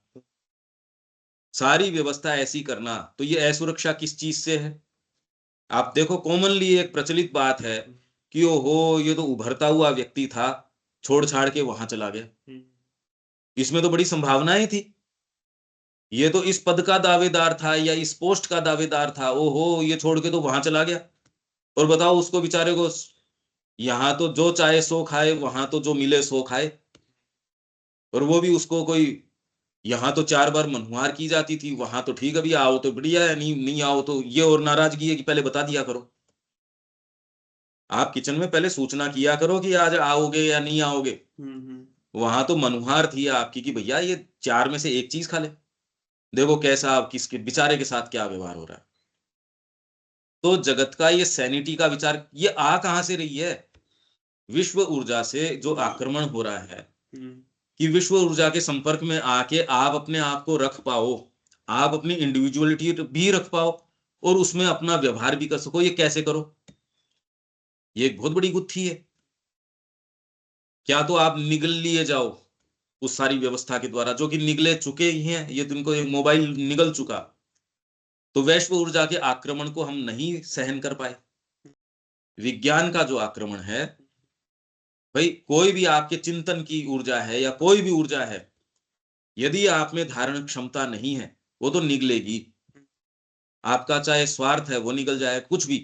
सारी व्यवस्था ऐसी करना। तो ये असुरक्षा किस चीज से है? आप देखो, कॉमनली एक प्रचलित बात है कि ओहो ये तो उभरता हुआ व्यक्ति था, छोड़ छाड़ के वहां चला गया। इसमें तो बड़ी संभावनाएं थी, ये तो इस पद का दावेदार था या इस पोस्ट का दावेदार था, ओहो ये छोड़ के तो वहां चला गया। और बताओ उसको बेचारे को, यहां तो जो चाहे सो खाए, वहां तो जो मिले सो खाए। और वो भी उसको कोई, यहाँ तो 4 बार मनुहार की जाती थी, वहां तो ठीक, अभी आओ तो बढ़िया है, नहीं नहीं आओ तो ये और नाराजगी है कि पहले बता दिया करो। आप किचन में पहले सूचना किया करो कि आज आओगे या नहीं आओगे। वहां तो मनुहार थी आपकी कि भैया ये 4 में से एक चीज खा ले, देखो कैसा आप किसके बेचारे के साथ क्या व्यवहार हो रहा है। तो जगत का ये सैनिटी का विचार ये आ कहां से रही है? विश्व ऊर्जा से जो आक्रमण हो रहा है, कि विश्व ऊर्जा के संपर्क में आके आप अपने आप को रख पाओ, आप अपनी इंडिविजुअलिटी भी रख पाओ और उसमें अपना व्यवहार भी कर सको। ये कैसे करो? ये एक बहुत बड़ी गुत्थी है। क्या तो आप निगल लिए जाओ उस सारी व्यवस्था के द्वारा, जो कि निगले चुके ही हैं, ये तुमको एक मोबाइल निगल चुका। तो वैश्व ऊर्जा के आक्रमण को हम नहीं सहन कर पाए। विज्ञान का जो आक्रमण है भाई, कोई भी आपके चिंतन की ऊर्जा है या कोई भी ऊर्जा है, यदि आप में धारण क्षमता नहीं है वो तो निगलेगी। आपका चाहे स्वार्थ है वो निकल जाए, कुछ भी।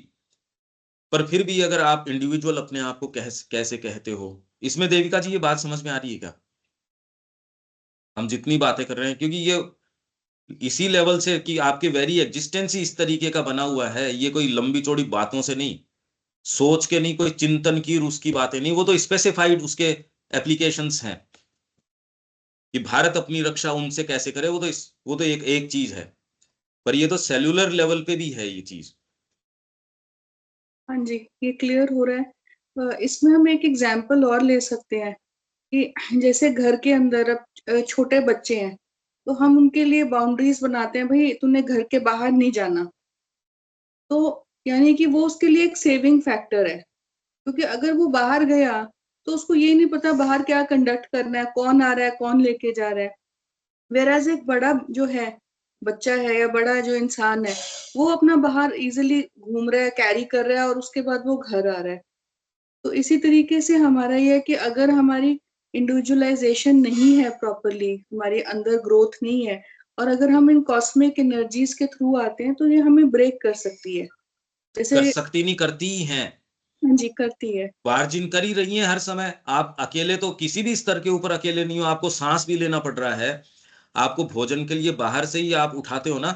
पर फिर भी अगर आप इंडिविजुअल अपने आप को कैसे कहते हो, इसमें देविका जी ये बात समझ में आ रही है क्या? हम जितनी बातें कर रहे हैं, क्योंकि ये इसी लेवल से कि आपके वेरी एग्जिस्टेंस ही इस तरीके का बना हुआ है। ये कोई लंबी चौड़ी बातों से नहीं, सोच के नहीं, कोई चिंतन की उसकी बातें नहीं, वो तो स्पेसिफाइड उसके एप्लीकेशंस हैं कि भारत अपनी रक्षा उनसे कैसे करे। वो तो एक चीज है, पर ये तो सेल्यूलर लेवल पे भी है ये चीज। हाँ जी, ये क्लियर हो रहा है। इसमें हम एक एग्जाम्पल और ले सकते हैं कि जैसे घर के अंदर अब छोटे बच्चे हैं, तो हम उनके लिए बाउंड्रीज बनाते हैं, भाई तूने घर के बाहर नहीं जाना। तो यानी कि वो उसके लिए एक सेविंग फैक्टर है, क्योंकि अगर वो बाहर गया तो उसको ये नहीं पता बाहर क्या कंडक्ट करना है, कौन आ रहा है, कौन लेके जा रहा है। वेराज एक बड़ा जो है बच्चा है या बड़ा जो इंसान है, वो अपना बाहर इजिली घूम रहा है, कैरी कर रहा है और उसके बाद वो घर आ रहा है। तो इसी तरीके से हमारा ये है कि अगर हमारी इंडिविजुअलाइजेशन नहीं है प्रॉपरली, हमारे अंदर ग्रोथ नहीं है, और अगर हम इन कॉस्मिक एनर्जीज के थ्रू आते हैं तो ये हमें ब्रेक कर सकती है। जैसे कर सकती नहीं, करती ही हैं। हाँ जी, करती है। वार्जिन कर ही रही हैं हर समय। आप अकेले तो किसी भी स्तर के ऊपर अकेले नहीं हो, आपको सांस भी लेना पड़ रहा है, आपको भोजन के लिए बाहर से ही आप उठाते हो ना,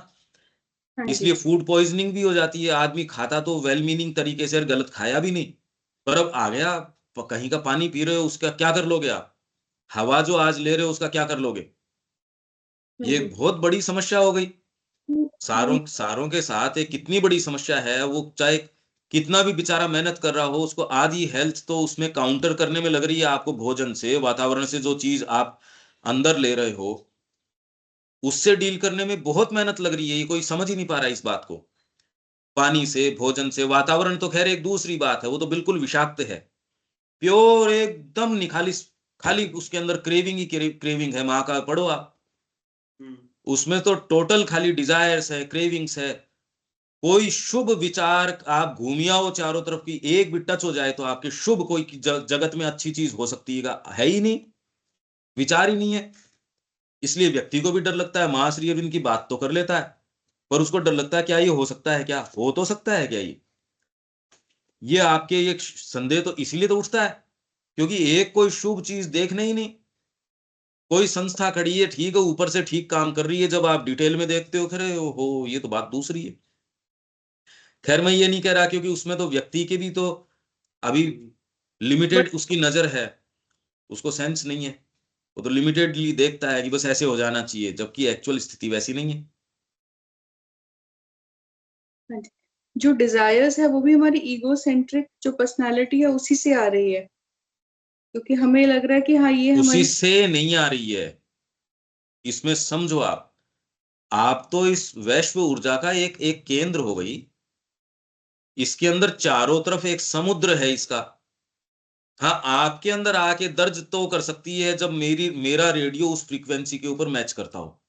हाँ इसलिए जी, फूड पॉइजनिंग भी हो जाती है। आदमी खाता तो वेल मीनिंग तरीके से, गलत खाया भी नहीं, पर अब आ गया कहीं का पानी पी रहे हो, उसका क्या कर लोगे आप? हवा जो आज ले रहे हो उसका क्या कर लोगे? हाँ ये जी। एक बहुत बड़ी समस्या हो गई। वो सारों सारों के साथ एक कितनी बड़ी समस्या है वो। चाहे कितना भी बेचारा मेहनत कर रहा हो, उसको आधी हेल्थ तो उसमें काउंटर करने में लग रही है आपको भोजन से, वातावरण से, जो चीज आप अंदर ले रहे हो उससे डील करने में बहुत मेहनत लग रही है। ये कोई समझ ही नहीं पा रहा है इस बात को। पानी से, भोजन से, वातावरण तो खैर एक दूसरी बात है, वो तो बिल्कुल विषाक्त है, प्योर एकदम निखालिस, खाली उसके अंदर क्रेविंग ही क्रेविंग है। माँ का पढ़ो आप, उसमें तो टोटल खाली डिजायर्स है, क्रेविंग्स है। कोई शुभ विचार आप घूमिए आओ चारों तरफ की, एक भी टच हो जाए तो आपके शुभ कोई जगत में अच्छी चीज हो सकती है ही नहीं, विचार ही नहीं है। इसलिए व्यक्ति को भी डर लगता है। मां श्री अरविंद की बात तो कर लेता है, पर उसको डर लगता है क्या ये हो सकता है, क्या हो तो सकता है क्या ये आपके ये संदेह तो इसीलिए तो उठता है क्योंकि एक कोई शुभ चीज देखने ही नहीं। कोई संस्था खड़ी है, ठीक है, ऊपर से ठीक काम कर रही है, जब आप डिटेल में देखते हो खरे हो ये तो बात दूसरी है। खैर मैं ये नहीं कह रहा, क्योंकि उसमें तो व्यक्ति के भी तो अभी लिमिटेड बट उसकी नजर है, उसको सेंस नहीं है, वो तो लिमिटेडली देखता है कि बस ऐसे हो जाना चाहिए, जबकि एक्चुअल स्थिति वैसी नहीं है। जो डिजायर्स है वो भी हमारी ईगो सेंट्रिक जो पर्सनालिटी है उसी से आ रही है, क्योंकि हमें लग रहा है कि हाँ ये उसी हमारी। से नहीं आ रही है, इसमें समझो आप तो इस वैश्व ऊर्जा का एक एक केंद्र हो गई, इसके अंदर चारों तरफ एक समुद्र है इसका। हाँ, आपके अंदर आके दर्ज तो कर सकती है जब मेरा रेडियो उस फ्रीक्वेंसी के ऊपर मैच करता हो।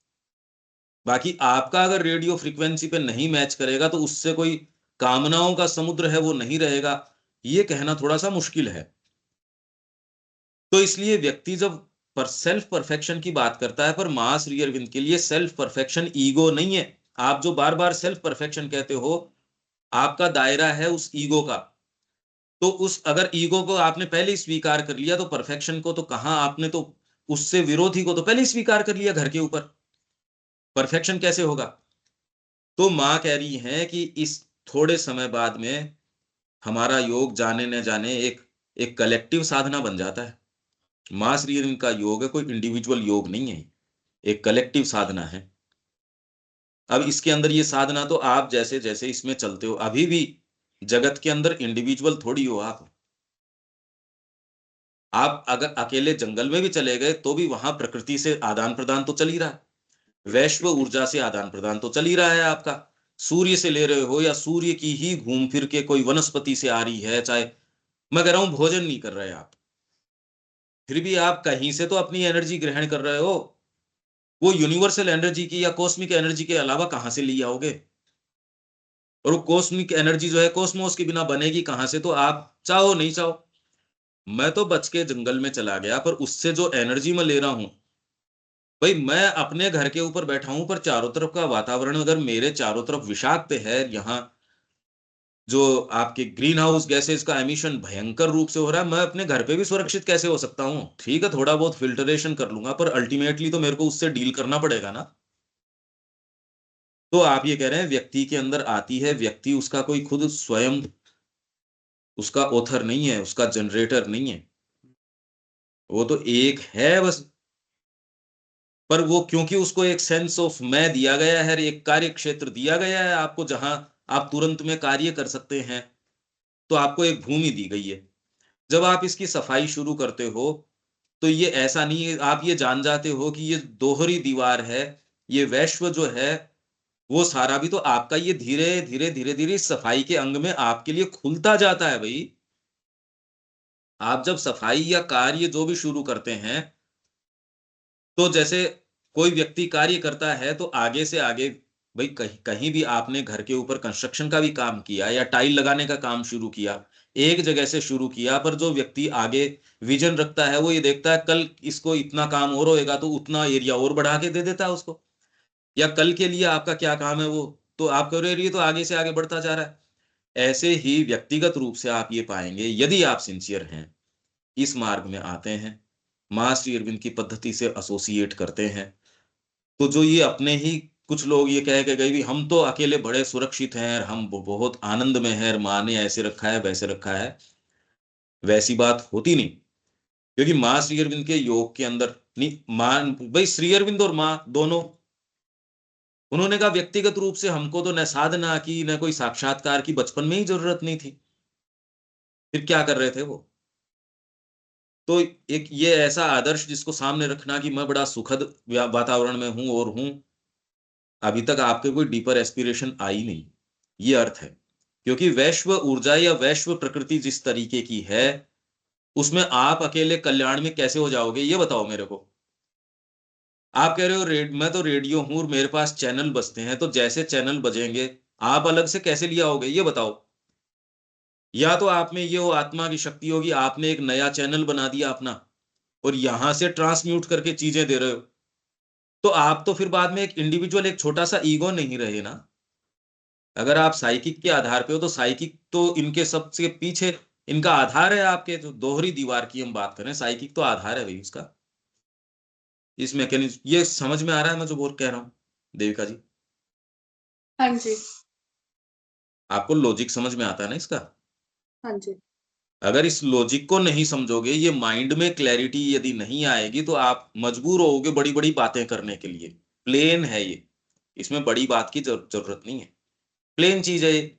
बाकी आपका अगर रेडियो फ्रीक्वेंसी पे नहीं मैच करेगा तो उससे कोई कामनाओं का समुद्र है वो नहीं रहेगा, ये कहना थोड़ा सा मुश्किल है। तो इसलिए व्यक्ति जब पर सेल्फ परफेक्शन की बात करता है, पर मां श्री अरविंद के लिए सेल्फ परफेक्शन ईगो नहीं है। आप जो बार बार सेल्फ परफेक्शन कहते हो, आपका दायरा है उस ईगो का। तो उस अगर ईगो को आपने पहले ही स्वीकार कर लिया तो परफेक्शन को तो कहां, आपने तो उससे विरोधी को तो पहले ही स्वीकार कर लिया घर के ऊपर, परफेक्शन कैसे होगा। तो मां कह रही है कि इस थोड़े समय बाद में हमारा योग जाने न जाने एक एक कलेक्टिव साधना बन जाता है। मां श्री अरविंद का योग है, कोई इंडिविजुअल योग नहीं है, एक कलेक्टिव साधना है। अब इसके अंदर ये साधना तो आप जैसे जैसे इसमें चलते हो, अभी भी जगत के अंदर इंडिविजुअल थोड़ी हो आप अगर अकेले जंगल में भी चले गए तो भी वहां प्रकृति से आदान प्रदान तो चल ही रहा है, वैश्व ऊर्जा से आदान प्रदान तो चल ही रहा है आपका। सूर्य से ले रहे हो या सूर्य की ही घूम फिर के कोई वनस्पति से आ रही है, चाहे मैं कह रहा हूं भोजन नहीं कर रहे आप, फिर भी आप कहीं से तो अपनी एनर्जी ग्रहण कर रहे हो। वो यूनिवर्सल एनर्जी की या कॉस्मिक एनर्जी के अलावा कहां से ले आओगे। और वो कॉस्मिक एनर्जी जो है कॉस्मोस के बिना बनेगी कहां से, तो आप चाहो नहीं चाहो। मैं तो बच के जंगल में चला गया, पर उससे जो एनर्जी मैं ले रहा हूं, भाई मैं अपने घर के ऊपर बैठा हूं पर चारों तरफ का वातावरण अगर मेरे चारों तरफ विषाक्त है, यहाँ जो आपके ग्रीन हाउस गैसेज का एमिशन भयंकर रूप से हो रहा है, मैं अपने घर पे भी सुरक्षित कैसे हो सकता हूँ। ठीक है, थोड़ा बहुत फिल्टरेशन कर लूंगा, पर अल्टीमेटली तो मेरे को उससे डील करना पड़ेगा ना। तो आप ये कह रहे हैं व्यक्ति के अंदर आती है, व्यक्ति उसका कोई खुद स्वयं उसका ऑथर नहीं है, उसका जनरेटर नहीं है, वो तो एक है बस। पर वो क्योंकि उसको एक सेंस ऑफ मैं दिया गया है, एक कार्य क्षेत्र दिया गया है आपको जहां आप तुरंत में कार्य कर सकते हैं, तो आपको एक भूमि दी गई है। जब आप इसकी सफाई शुरू करते हो तो ये ऐसा नहीं है, आप ये जान जाते हो कि ये दोहरी दीवार है, ये वैश्व जो है वो सारा भी तो आपका, ये धीरे धीरे धीरे धीरे सफाई के अंग में आपके लिए खुलता जाता है भाई। आप जब सफाई या कार्य जो भी शुरू करते हैं, तो जैसे कोई व्यक्ति कार्य करता है तो आगे से आगे, भाई कहीं कहीं भी आपने घर के ऊपर कंस्ट्रक्शन का भी काम किया या टाइल लगाने का काम शुरू किया, एक जगह से शुरू किया, पर जो व्यक्ति आगे विजन रखता है वो ये देखता है कल इसको इतना काम और होएगा तो उतना एरिया और बढ़ा के दे देता है उसको, या कल के लिए आपका क्या काम है वो, तो आपका एरिया तो आगे से आगे बढ़ता जा रहा है। ऐसे ही व्यक्तिगत रूप से आप ये पाएंगे, यदि आप सिंसियर हैं, इस मार्ग में आते हैं, मां श्री अरविंद की पद्धति से एसोसिएट करते हैं, तो जो ये अपने ही कुछ लोग ये कह के गए भी हम तो अकेले बड़े सुरक्षित हैं, हम बहुत आनंद में हैं, माँ ने ऐसे रखा है वैसे रखा है, वैसी बात होती नहीं। क्योंकि माँ श्री अरविंद के योग के अंदर नहीं, माँ भाई श्री अरविंद और माँ दोनों उन्होंने कहा व्यक्तिगत रूप से हमको तो न साधना की न कोई साक्षात्कार की बचपन में ही जरूरत नहीं थी, फिर क्या कर रहे थे वो? तो एक ये ऐसा आदर्श जिसको सामने रखना कि मैं बड़ा सुखद वातावरण में हूं और हूं, अभी तक आपके कोई डीपर एस्पिरेशन आई नहीं, ये अर्थ है। क्योंकि वैश्व ऊर्जा या वैश्व प्रकृति जिस तरीके की है, उसमें आप अकेले कल्याण में कैसे हो जाओगे, ये बताओ मेरे को। आप कह रहे हो मैं तो रेडियो हूं और मेरे पास चैनल बजते हैं, तो जैसे चैनल बजेंगे आप अलग से कैसे लिया होगे, ये बताओ। या तो आप में ये वो आत्मा की शक्ति होगी, आपने एक नया चैनल बना दिया अपना और यहां से ट्रांसम्यूट करके चीजें दे रहे हो, तो आप तो फिर बाद में एक इंडिविजुअल, एक छोटा सा ईगो नहीं रहे ना। अगर आप साइकिक के आधार पे हो तो साइकिक तो इनके सबसे पीछे इनका आधार है, आपके जो दोहरी दीवार की हम बात करें, साइकिक तो आधार है भाई उसका। इस मैकेनिज्म ये समझ में आ रहा है मैं जो बोल कह रहा हूं देविका जी? हाँ जी। आपको लॉजिक समझ में आता है ना इसका? हाँ जी। अगर इस लॉजिक को नहीं समझोगे, ये माइंड में क्लैरिटी यदि नहीं आएगी, तो आप मजबूर होगे बड़ी बड़ी बातें करने के लिए। प्लेन है ये, इसमें बड़ी बात की जरूरत नहीं है, प्लेन चीज है ये।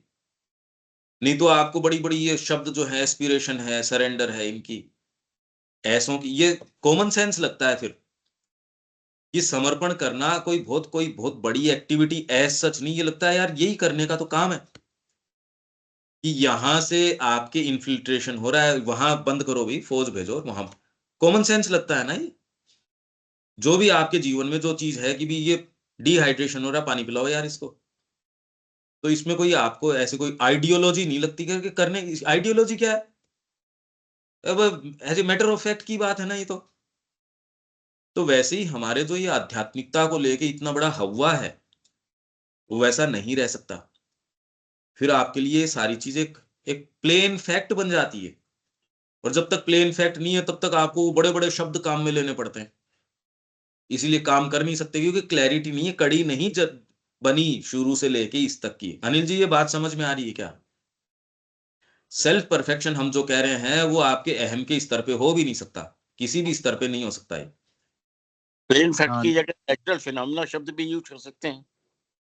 नहीं तो आपको बड़ी बड़ी ये शब्द जो है, एस्पिरेशन है, सरेंडर है, इनकी ऐसों की, ये कॉमन सेंस लगता है फिर। ये समर्पण करना कोई बहुत बड़ी एक्टिविटी एज सच नहीं, ये लगता है यार यही करने का तो काम है कि यहां से आपके इन्फिल्ट्रेशन हो रहा है, वहां बंद करो भाई, फौज भेजो वहां। कॉमन सेंस लगता है ना ये। जो भी आपके जीवन में जो चीज है कि भी ये डिहाइड्रेशन हो रहा है, पानी पिलाओ यार इसको। तो इसमें कोई आपको ऐसे कोई आइडियोलॉजी नहीं लगती कि करने की। आइडियोलॉजी क्या है? अब as a matter of fact की बात है ना ये तो वैसे ही हमारे जो ये आध्यात्मिकता को लेके इतना बड़ा हवा है, वो वैसा नहीं रह सकता। फिर आपके लिए ये सारी चीजें एक प्लेन फैक्ट बन जाती है, और जब तक प्लेन फैक्ट नहीं है तब तक आपको बड़े बड़े शब्द काम में लेने पड़ते हैं। इसीलिए काम कर नहीं सकते क्योंकि क्लैरिटी नहीं है, कड़ी नहीं बनी शुरू से लेके इस तक की। अनिल जी, ये बात समझ में आ रही है क्या? सेल्फ परफेक्शन हम जो कह रहे हैं वो आपके अहम के स्तर पे हो भी नहीं सकता, किसी भी स्तर पे नहीं हो सकता है। प्लेन फैक्ट की जगह नेचुरल फिनोमेना शब्द भी यूज कर सकते हैं।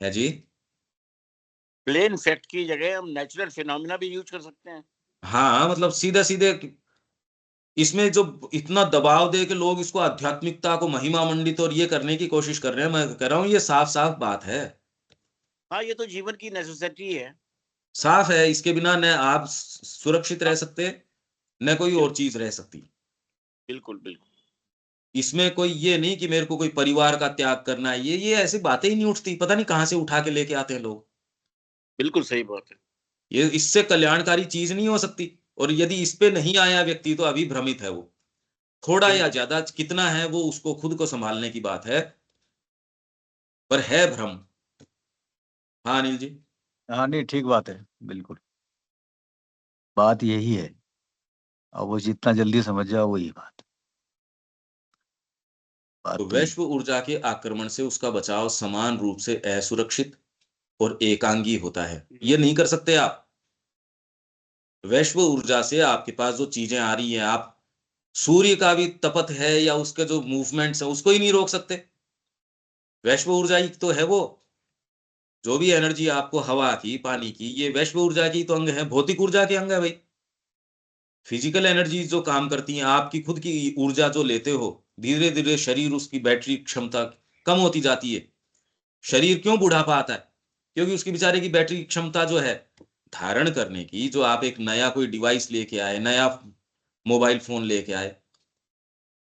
है जी? प्लेन फैक्ट की जगह हम नेचुरल फिनोमेना भी यूज कर सकते हैं। हाँ, मतलब सीधे सीधे इसमें जो इतना दबाव दे के लोग इसको आध्यात्मिकता को महिमा मंडित और ये करने की कोशिश कर रहे हैं, मैं कह रहा हूं ये साफ साफ बात है। हाँ, ये तो जीवन की नेसेसिटी है। साफ है, इसके बिना न आप सुरक्षित रह सकते न कोई और चीज रह सकती। बिल्कुल बिल्कुल। इसमें कोई ये नहीं कि मेरे को कोई परिवार का त्याग करना है, ये ऐसी बातें ही नहीं उठती, पता नहीं कहां से उठा के लेके आते हैं लोग। बिल्कुल सही बात है। ये इससे कल्याणकारी चीज नहीं हो सकती। और यदि इस पे नहीं आया व्यक्ति तो अभी भ्रमित है वो। थोड़ा या ज्यादा कितना है वो उसको खुद को संभालने की बात है, पर है भ्रम। हाँ अनिल जी? हाँ नहीं, ठीक बात है, बिल्कुल बात यही है। और वो जितना जल्दी समझ जाओ वही बात तो यही। वैश्व ऊर्जा के आक्रमण से उसका बचाव समान रूप से असुरक्षित और एकांगी होता है। ये नहीं कर सकते आप। वैश्व ऊर्जा से आपके पास जो चीजें आ रही हैं, आप सूर्य का भी तपत है या उसके जो मूवमेंट्स है उसको ही नहीं रोक सकते। वैश्व ऊर्जा ही तो है वो। जो भी एनर्जी आपको हवा की, पानी की, ये वैश्व ऊर्जा की तो अंग है, भौतिक ऊर्जा के अंग है भाई। फिजिकल एनर्जी जो काम करती हैं, आपकी खुद की ऊर्जा जो लेते हो, धीरे धीरे शरीर उसकी बैटरी क्षमता कम होती जाती है। शरीर क्यों बुढ़ापा आता है? क्योंकि उसकी बेचारे की बैटरी क्षमता जो है धारण करने की, जो आप एक नया कोई डिवाइस लेके आए, नया मोबाइल फोन लेके आए,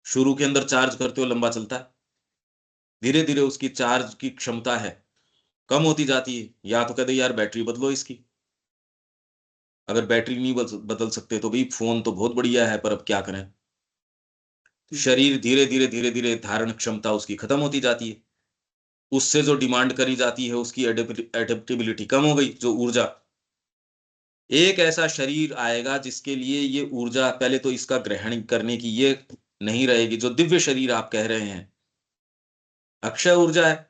शुरू के अंदर चार्ज करते हो लंबा चलता है, धीरे धीरे उसकी चार्ज की क्षमता है कम होती जाती है। या तो कहते यार बैटरी बदलो इसकी। अगर बैटरी नहीं बदल सकते तो भाई फोन तो बहुत बढ़िया है, पर अब क्या करें। शरीर धीरे धीरे धारण क्षमता उसकी खत्म होती जाती है। उससे जो डिमांड करी जाती है उसकी एडेप्टेबिलिटी कम हो गई, जो ऊर्जा। एक ऐसा शरीर आएगा जिसके लिए ये ऊर्जा, पहले तो इसका ग्रहण करने की ये नहीं रहेगी। जो दिव्य शरीर आप कह रहे हैं अक्षय ऊर्जा है,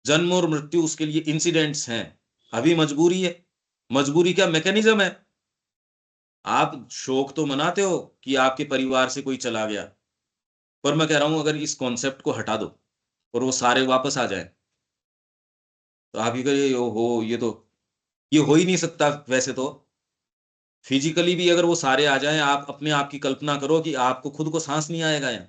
जन्म और मृत्यु उसके लिए इंसिडेंट्स हैं, अभी मजबूरी है। मजबूरी क्या मैकेनिज्म है? आप शोक तो मनाते हो कि आपके परिवार से कोई चला गया, पर मैं कह रहा हूं अगर इस कॉन्सेप्ट को हटा दो और वो सारे वापस आ जाए, तो आप ये करिए, हो ये हो ही नहीं सकता। वैसे तो फिजिकली भी अगर वो सारे आ जाएं, आप अपने आप की कल्पना करो कि आपको खुद को सांस नहीं आएगा यहाँ।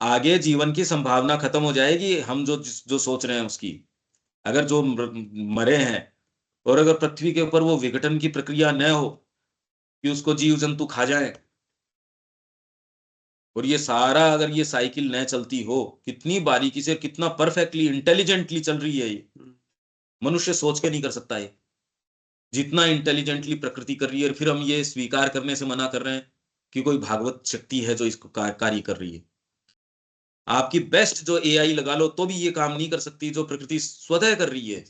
आगे जीवन की संभावना खत्म हो जाएगी हम जो सोच रहे हैं उसकी। अगर जो मरे हैं और अगर पृथ्वी के ऊपर वो विघटन की प्रक्रिया न हो कि उसको जीव जंतु खा जाए, और ये सारा अगर ये साइकिल न चलती हो, कितनी बारीकी से, कितना परफेक्टली इंटेलिजेंटली चल रही है ये, मनुष्य सोच के नहीं कर सकता ये, जितना इंटेलिजेंटली प्रकृति कर रही है। फिर हम ये स्वीकार करने से मना कर रहे हैं कि कोई भागवत शक्ति है जो इसको कार्य कर रही है। आपकी बेस्ट जो एआई लगा लो तो भी ये काम नहीं कर सकती जो प्रकृति स्वतः कर रही है,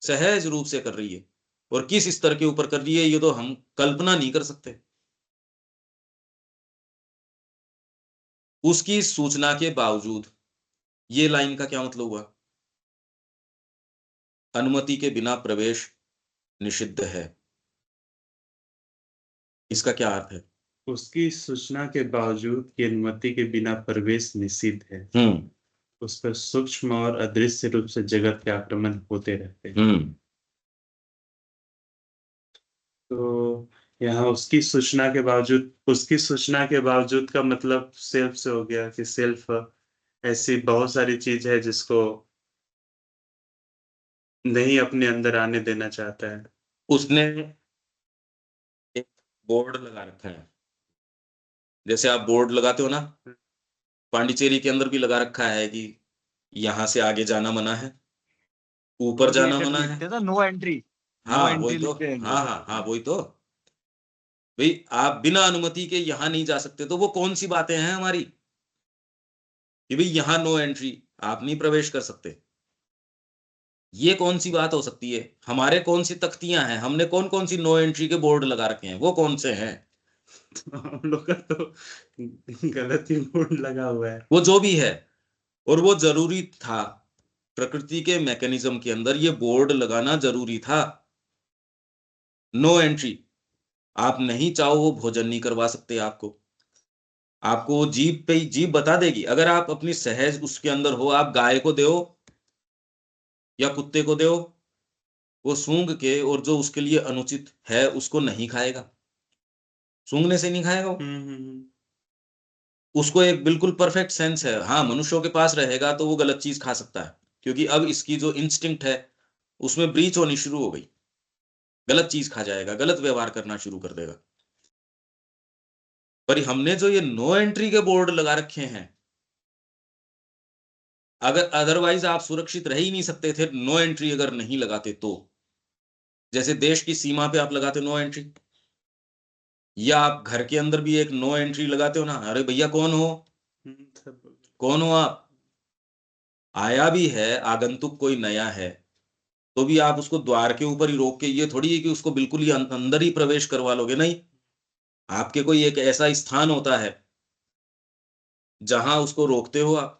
सहज रूप से कर रही है। और किस स्तर के ऊपर कर रही है ये तो हम कल्पना नहीं कर सकते। उसकी सूचना के बावजूद, ये लाइन का क्या मतलब हुआ? अनुमति के बिना प्रवेश निषिद्ध है। इसका क्या अर्थ है? उसकी सूचना के बावजूद की अनुमति के बिना प्रवेश निषिद्ध है। उस पर सूक्ष्म और अदृश्य रूप से जगत के आक्रमण होते रहते हैं। तो यहाँ उसकी सूचना के बावजूद का मतलब सेल्फ से हो गया कि सेल्फ ऐसी बहुत सारी चीज है जिसको नहीं अपने अंदर आने देना चाहता है। उसने एक बोर्ड लगा रखा है, जैसे आप बोर्ड लगाते हो ना, पांडिचेरी के अंदर भी लगा रखा है कि यहां से आगे जाना मना है, ऊपर जाना मना है। No entry. हाँ वही तो, हाँ वही तो भाई, आप बिना अनुमति के यहां नहीं जा सकते। तो वो कौन सी बातें हैं हमारी कि भाई यहां नो एंट्री, आप नहीं प्रवेश कर सकते? ये कौन सी बात हो सकती है? हमारे कौन सी तख्तियां हैं? हमने कौन कौन सी नो एंट्री के बोर्ड लगा रखे हैं? वो कौन से हैं? हम लोग का तो गलत ही बोर्ड लगा हुआ है। वो जो भी है, और वो जरूरी था। प्रकृति के मैकेनिज्म के अंदर ये बोर्ड लगाना जरूरी था। No entry. आप नहीं चाहो वो भोजन नहीं करवा सकते आपको। आपको वो जीभ पे ही जीभ बता देगी। अगर आप अपनी सहज उसके अंदर हो, आप गाय को दो या कुत्ते को दो, वो सूंघ के और जो उसके लिए अनुचित है उसको नहीं खाएगा, सूंघने से नहीं खाएगा वो। उसको एक बिल्कुल परफेक्ट सेंस है। हाँ, मनुष्यों के पास रहेगा तो वो गलत चीज खा सकता है, क्योंकि अब इसकी जो इंस्टिंक्ट है उसमें ब्रीच होनी शुरू हो गई। गलत चीज खा जाएगा, गलत व्यवहार करना शुरू कर देगा। पर हमने जो ये नो एंट्री के बोर्ड लगा रखे हैं, अगर अदरवाइज आप सुरक्षित रह ही नहीं सकते थे नो एंट्री अगर नहीं लगाते तो। जैसे देश की सीमा पे आप लगाते नो एंट्री, या आप घर के अंदर भी एक नो एंट्री लगाते हो ना, अरे भैया कौन हो, कौन हो आप? आया भी है आगंतुक कोई नया है तो भी आप उसको द्वार के ऊपर ही रोक के, ये थोड़ी है कि उसको बिल्कुल ही अंदर ही प्रवेश करवा लोगे। नहीं, आपके कोई एक ऐसा स्थान होता है जहां उसको रोकते हो आप।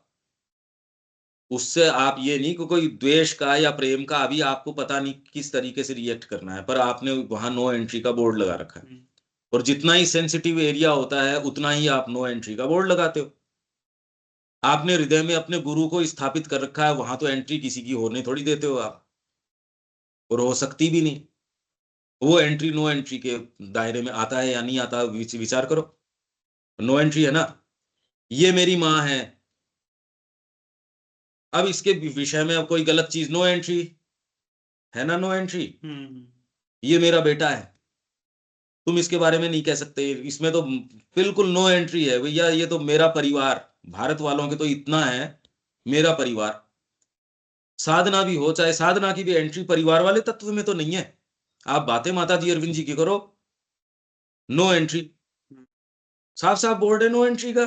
उससे आप ये नहीं कि कोई द्वेष का या प्रेम का, अभी आपको पता नहीं किस तरीके से रिएक्ट करना है, पर आपने वहां नो एंट्री का बोर्ड लगा रखा है। और जितना ही सेंसिटिव एरिया होता है उतना ही आप नो एंट्री का बोर्ड लगाते हो। आपने हृदय में अपने गुरु को स्थापित कर रखा है, वहां तो एंट्री किसी की होने थोड़ी देते हो आप, और हो सकती भी नहीं। वो एंट्री नो एंट्री के दायरे में आता है या नहीं आता, विचार करो। नो एंट्री है ना, ये मेरी माँ है। अब इसके विषय में अब कोई गलत चीज, नो एंट्री है ना, नो एंट्री। ये मेरा बेटा है, तुम इसके बारे में नहीं कह सकते, इसमें तो बिल्कुल नो एंट्री है भैया। ये तो मेरा परिवार, भारत वालों के तो इतना है, मेरा परिवार। साधना भी हो, चाहे साधना की भी एंट्री परिवार वाले तत्व में तो नहीं है। आप बातें माता जी अरविंद जी की करो, नो एंट्री, साफ साफ बोर्ड है नो एंट्री का।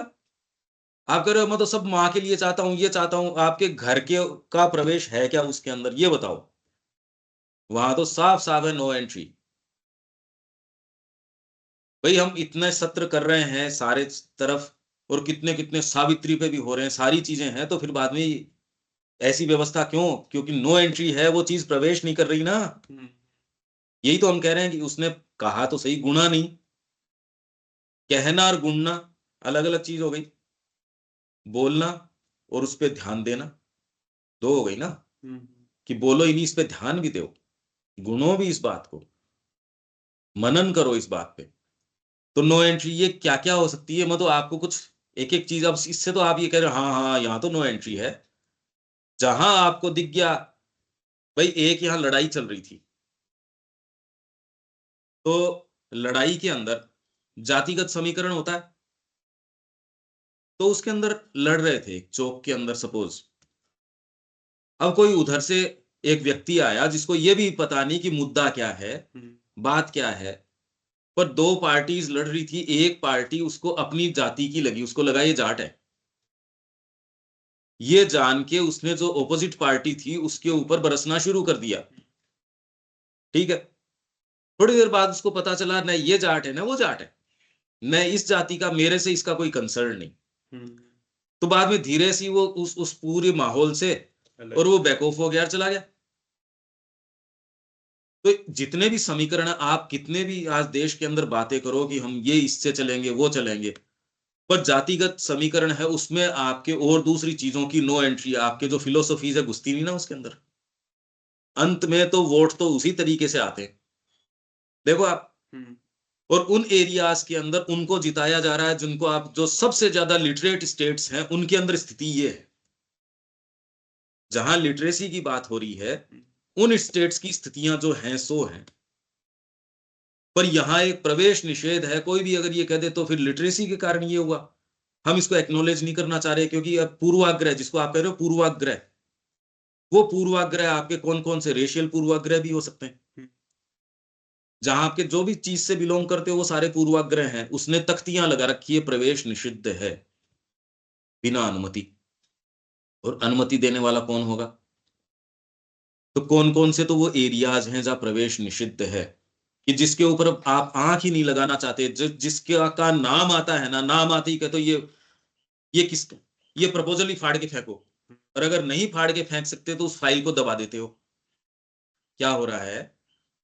आप कह रहे हो मैं तो सब माँ के लिए चाहता हूं, ये चाहता हूं, आपके घर के का प्रवेश है क्या उसके अंदर, ये बताओ। वहां तो साफ साफ है नो एंट्री। भाई हम इतने सत्र कर रहे हैं सारे तरफ, और कितने कितने सावित्री पे भी हो रहे हैं, सारी चीजें हैं, तो फिर बाद में ऐसी व्यवस्था क्यों? क्योंकि नो एंट्री है, वो चीज प्रवेश नहीं कर रही ना। यही तो हम कह रहे हैं कि उसने कहा तो सही, गुणा नहीं, कहना और गुणना अलग अलग चीज हो गई। बोलना और उस पर ध्यान देना दो हो गई ना। कि बोलो ही नहीं, इस पे ध्यान भी दो, गुणों भी इस बात को, मनन करो इस बात पे। तो नो एंट्री ये क्या क्या हो सकती है, मैं तो आपको कुछ एक एक चीज, अब इससे तो आप ये कह रहे हो हाँ हाँ यहाँ तो नो एंट्री है। जहां आपको दिख गया भाई एक यहाँ लड़ाई चल रही थी, तो लड़ाई के अंदर जातिगत समीकरण होता है, तो उसके अंदर लड़ रहे थे एक चौक के अंदर सपोज। अब कोई उधर से एक व्यक्ति आया जिसको ये भी पता नहीं कि मुद्दा क्या है, बात क्या है, पर दो पार्टीज लड़ रही थी, एक पार्टी उसको अपनी जाति की लगी, उसको लगा ये जाट है। ये जान के उसने जो ऑपोजिट पार्टी थी उसके ऊपर बरसना शुरू कर दिया। ठीक है, थोड़ी देर बाद उसको पता चला न ये जाट है न वो जाट है, न इस जाति का, मेरे से इसका कोई कंसर्न नहीं। तो बाद में धीरे से वो उस पूरे माहौल से और वो बैक ऑफ हो गया, चला गया। तो जितने भी समीकरण आप कितने भी आज देश के अंदर बातें करो कि हम ये इससे चलेंगे वो चलेंगे, पर जातिगत समीकरण है उसमें आपके और दूसरी चीजों की नो एंट्री, आपके जो फिलोसफीज है घुसती नहीं ना उसके अंदर। अंत में तो वोट तो उसी तरीके से आते हैं, देखो आप। और उन एरियाज के अंदर उनको जिताया जा रहा है जिनको आप, जो सबसे ज्यादा लिटरेट स्टेट्स हैं उनके अंदर स्थिति ये है, जहां लिटरेसी की बात हो रही है उन स्टेट्स की स्थितियां जो हैं सो हैं। पर यहां एक प्रवेश निषेध है, कोई भी अगर ये कह दे तो फिर लिटरेसी के कारण ये हुआ, हम इसको एक्नॉलेज नहीं करना चाह रहे, क्योंकि अब पूर्वाग्रह जिसको आप कह रहे हो पूर्वाग्रह, वो पूर्वाग्रह आपके कौन कौन से रेशियल पूर्वाग्रह भी हो सकते हैं, जहां आपके जो भी चीज से बिलोंग करते हो वो सारे पूर्वाग्रह हैं। उसने तख्तियां लगा रखी है प्रवेश निषिद्ध है बिना अनुमति, और अनुमति देने वाला कौन होगा? तो कौन कौन से तो वो एरियाज हैं जहां प्रवेश निषिद्ध है, कि जिसके ऊपर आप आंख ही नहीं लगाना चाहते, जिसके का नाम आता है ना, नाम आते ही कहते ये किस, ये प्रपोजल ही फाड़ के फेंको, और अगर नहीं फाड़ के फेंक सकते तो उस फाइल को दबा देते हो। क्या हो रहा है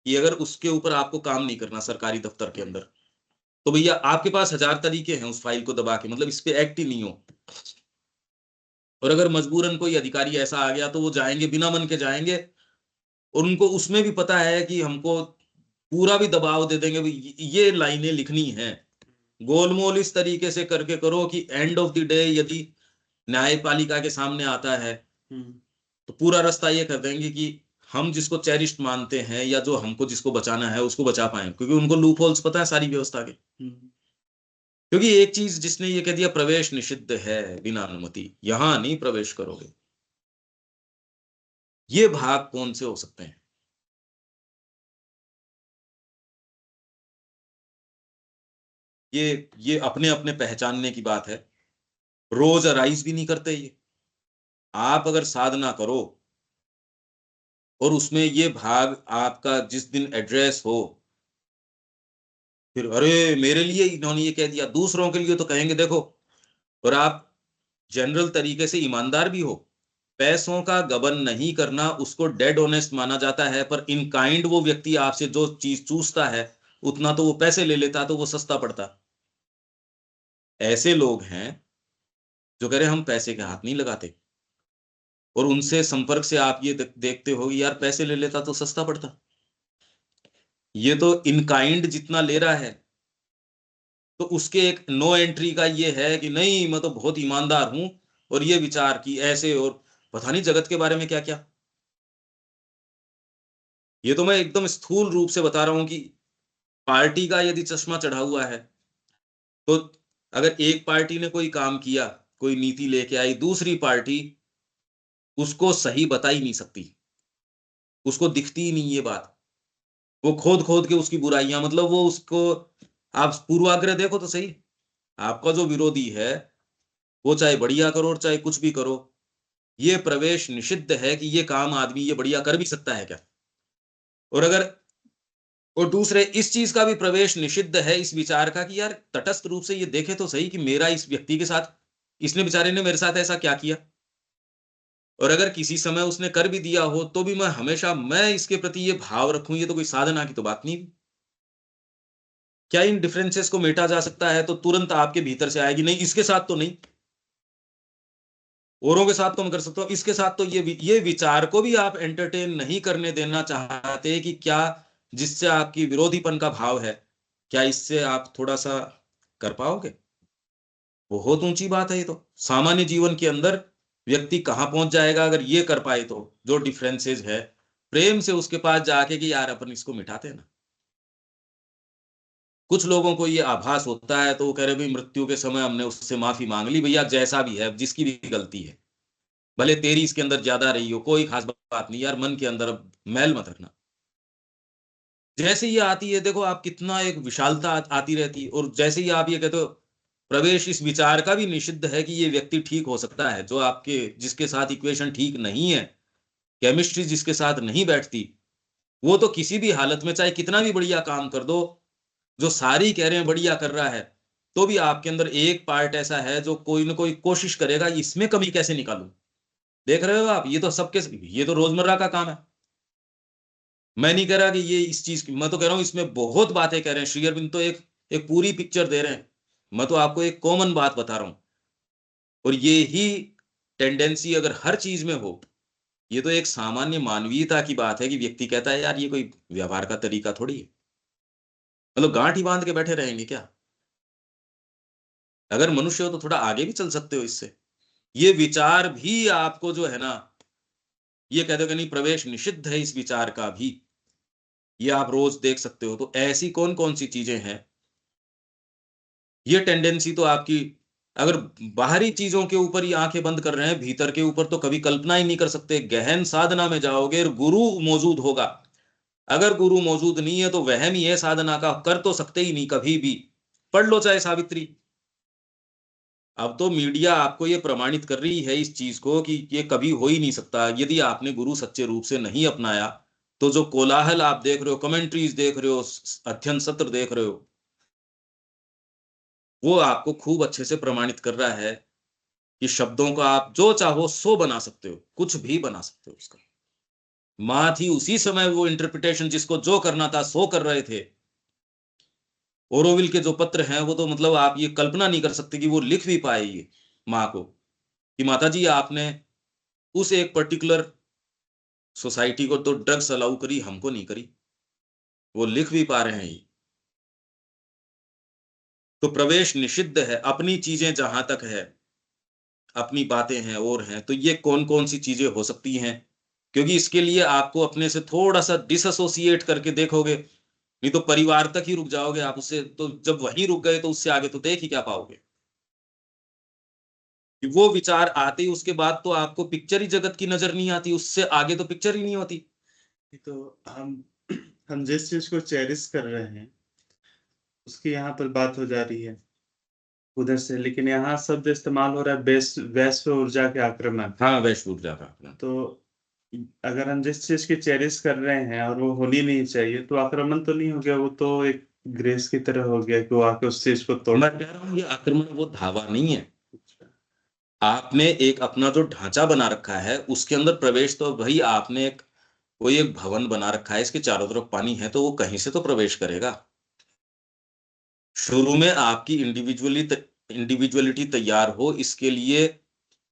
कि अगर उसके ऊपर आपको काम नहीं करना सरकारी दफ्तर के अंदर, तो भैया आपके पास 1000 तरीके हैं उस फाइल को दबा के, मतलब इस पे एक्ट ही नहीं हो। और अगर मजबूरन कोई अधिकारी ऐसा आ गया तो वो जाएंगे, बिना मन के जाएंगे, और उनको उसमें भी पता है कि हमको पूरा भी दबाव दे देंगे, ये लाइनें लिखनी है, गोलमोल इस तरीके से करके करो कि एंड ऑफ द डे यदि न्यायपालिका के सामने आता है तो पूरा रास्ता ये कर देंगे कि हम जिसको चेरिस्ट मानते हैं या जो हमको जिसको बचाना है उसको बचा पाए, क्योंकि उनको लूप होल्स पता है सारी व्यवस्था के। क्योंकि एक चीज जिसने ये कह दिया प्रवेश निषिद्ध है बिना अनुमति, यहां नहीं प्रवेश करोगे, ये भाग कौन से हो सकते हैं? ये अपने अपने पहचानने की बात है, रोज अराइज भी नहीं करते ये। आप अगर साधना करो और उसमें ये भाग आपका जिस दिन एड्रेस हो, फिर अरे मेरे लिए इन्होंने ये कह दिया, दूसरों के लिए तो कहेंगे देखो। और आप जनरल तरीके से ईमानदार भी हो, पैसों का गबन नहीं करना उसको डेड ऑनेस्ट माना जाता है, पर इन काइंड वो व्यक्ति आपसे जो चीज चूसता है उतना तो वो पैसे ले लेता तो वो सस्ता पड़ता। ऐसे लोग हैं जो कह रहे हम पैसे के हाथ नहीं लगाते, और उनसे संपर्क से आप ये देखते हो यार पैसे ले लेता तो सस्ता पड़ता। ये तो इन काइंड जितना ले रहा है, तो उसके एक नो एंट्री का ये है कि नहीं मैं तो बहुत ईमानदार हूं, और ये विचार की ऐसे, और पता नहीं जगत के बारे में क्या क्या। ये तो मैं एकदम स्थूल रूप से बता रहा हूं कि पार्टी का यदि चश्मा चढ़ा हुआ है, तो अगर एक पार्टी ने कोई काम किया, कोई नीति लेके आई, दूसरी पार्टी उसको सही बता ही नहीं सकती, उसको दिखती ही नहीं ये बात, वो खोद खोद के उसकी बुराइयां, मतलब वो उसको, आप पूर्वाग्रह देखो तो सही, आपका जो विरोधी है वो चाहे बढ़िया करो और चाहे कुछ भी करो, ये प्रवेश निषिद्ध है कि ये काम आदमी ये बढ़िया कर भी सकता है क्या। और अगर, और दूसरे इस चीज का भी प्रवेश निषिद्ध है इस विचार का कि यार तटस्थ रूप से ये देखे तो सही कि मेरा इस व्यक्ति के साथ, इसने बेचारे ने मेरे साथ ऐसा क्या किया, और अगर किसी समय उसने कर भी दिया हो तो भी मैं हमेशा मैं इसके प्रति ये भाव रखूं, ये तो कोई साधना की तो बात नहीं। क्या इन डिफरेंसेस को मेटा जा सकता है? तो तुरंत आपके भीतर से आएगी नहीं इसके साथ तो नहीं, औरों के साथ तो मैं कर सकता हूँ, इसके साथ तो ये विचार को भी आप एंटरटेन नहीं करने देना चाहते कि क्या जिससे आपकी विरोधीपन का भाव है, क्या इससे आप थोड़ा सा कर पाओगे? बहुत ऊंची बात है ये तो। सामान्य जीवन के अंदर व्यक्ति कहाँ पहुंच जाएगा अगर ये कर पाए तो, जो डिफरेंसेस है, प्रेम से उसके पास जाके कि यार अपन इसको मिटाते हैं ना। कुछ लोगों को ये आभास होता है तो वो कह रहे भाई मृत्यु के समय हमने उससे माफी मांग ली, भैया जैसा भी है, जिसकी भी गलती है, भले तेरी इसके अंदर ज्यादा रही हो, कोई खास बात नहीं यार, मन के अंदर अब मैल मत रखना। जैसे ये आती है देखो आप, कितना एक विशालता आती रहती है। और जैसे ही आप ये कहते हो प्रवेश इस विचार का भी निषिद्ध है कि ये व्यक्ति ठीक हो सकता है, जो आपके जिसके साथ इक्वेशन ठीक नहीं है, केमिस्ट्री जिसके साथ नहीं बैठती, वो तो किसी भी हालत में चाहे कितना भी बढ़िया काम कर दो, जो सारी कह रहे हैं बढ़िया कर रहा है, तो भी आपके अंदर एक पार्ट ऐसा है जो कोई ना कोई कोशिश करेगा इसमें कमी कैसे निकालूं। देख रहे हो आप, ये तो सबके, ये तो रोजमर्रा का काम है। मैं नहीं कह रहा कि ये इस चीज की, मैं तो कह रहा हूं इसमें बहुत बातें कह रहे हैं श्री अरविंद, तो एक एक पूरी पिक्चर दे रहे हैं। मैं तो आपको एक कॉमन बात बता रहा हूं। और ये ही टेंडेंसी अगर हर चीज में हो, ये तो एक सामान्य मानवीयता की बात है कि व्यक्ति कहता है यार ये कोई व्यवहार का तरीका थोड़ी है। मतलब गांठ ही बांध के बैठे रहेंगे क्या? अगर मनुष्य हो तो थोड़ा आगे भी चल सकते हो इससे। ये विचार भी आपको जो है ना, ये कहते हो कि नहीं प्रवेश निषिद्ध है इस विचार का भी, ये आप रोज देख सकते हो। तो ऐसी कौन कौन सी चीजें हैं? ये टेंडेंसी तो आपकी, अगर बाहरी चीजों के ऊपर ही आंखें बंद कर रहे हैं, भीतर के ऊपर तो कभी कल्पना ही नहीं कर सकते। गहन साधना में जाओगे और गुरु मौजूद होगा। अगर गुरु मौजूद नहीं है तो वहम ही है साधना का, कर तो सकते ही नहीं कभी भी। पढ़ लो चाहे सावित्री। अब तो मीडिया आपको ये प्रमाणित कर रही है इस चीज को कि ये कभी हो ही नहीं सकता यदि आपने गुरु सच्चे रूप से नहीं अपनाया। तो जो कोलाहल आप देख रहे हो, कमेंट्रीज देख रहे हो, अध्ययन सत्र देख रहे हो, वो आपको खूब अच्छे से प्रमाणित कर रहा है कि शब्दों का आप जो चाहो सो बना सकते हो, कुछ भी बना सकते हो उसका। माँ थी उसी समय वो इंटरप्रिटेशन जिसको जो करना था सो कर रहे थे। ओरोविल के जो पत्र हैं वो तो मतलब आप ये कल्पना नहीं कर सकते कि वो लिख भी पाए ये माँ को, कि माता जी आपने उस एक पर्टिकुलर सोसाइटी को तो ड्रग्स अलाउ करी, हमको नहीं करी। वो लिख भी पा रहे हैं ये। तो प्रवेश निषिद्ध है, अपनी चीजें जहां तक है, अपनी बातें हैं और हैं, तो ये कौन कौन सी चीजें हो सकती हैं? क्योंकि इसके लिए आपको अपने से थोड़ा सा डिसएसोसिएट करके देखोगे, नहीं तो परिवार तक ही रुक जाओगे आप उससे। तो जब वहीं रुक गए तो उससे आगे तो देख ही क्या पाओगे? कि वो विचार आते ही उसके बाद तो आपको पिक्चर ही जगत की नजर नहीं आती, उससे आगे तो पिक्चर ही नहीं होती। तो हम जिस चीज को चेरिश कर रहे हैं उसकी यहाँ पर बात हो जा रही है उधर से, लेकिन यहाँ शब्द इस्तेमाल हो रहा है वैश्व ऊर्जा के आक्रमण। हाँ, वैश्व ऊर्जा का आक्रमण। तो अगर हम जिस चीज की चेरिश कर रहे हैं और वो होनी नहीं चाहिए तो आक्रमण तो नहीं हो गया, वो तो एक ग्रेस की तरह हो गया कि वो आके उस चीज को तोड़। मैं कह रहा हूँ ये आक्रमण वो धावा नहीं है। आपने एक अपना जो ढांचा बना रखा है उसके अंदर प्रवेश, तो भाई आपने एक कोई एक भवन बना रखा है, इसके चारों तरफ पानी है, तो वो कहीं से तो प्रवेश करेगा। शुरू में आपकी इंडिविजुअलिटी तैयार हो इसके लिए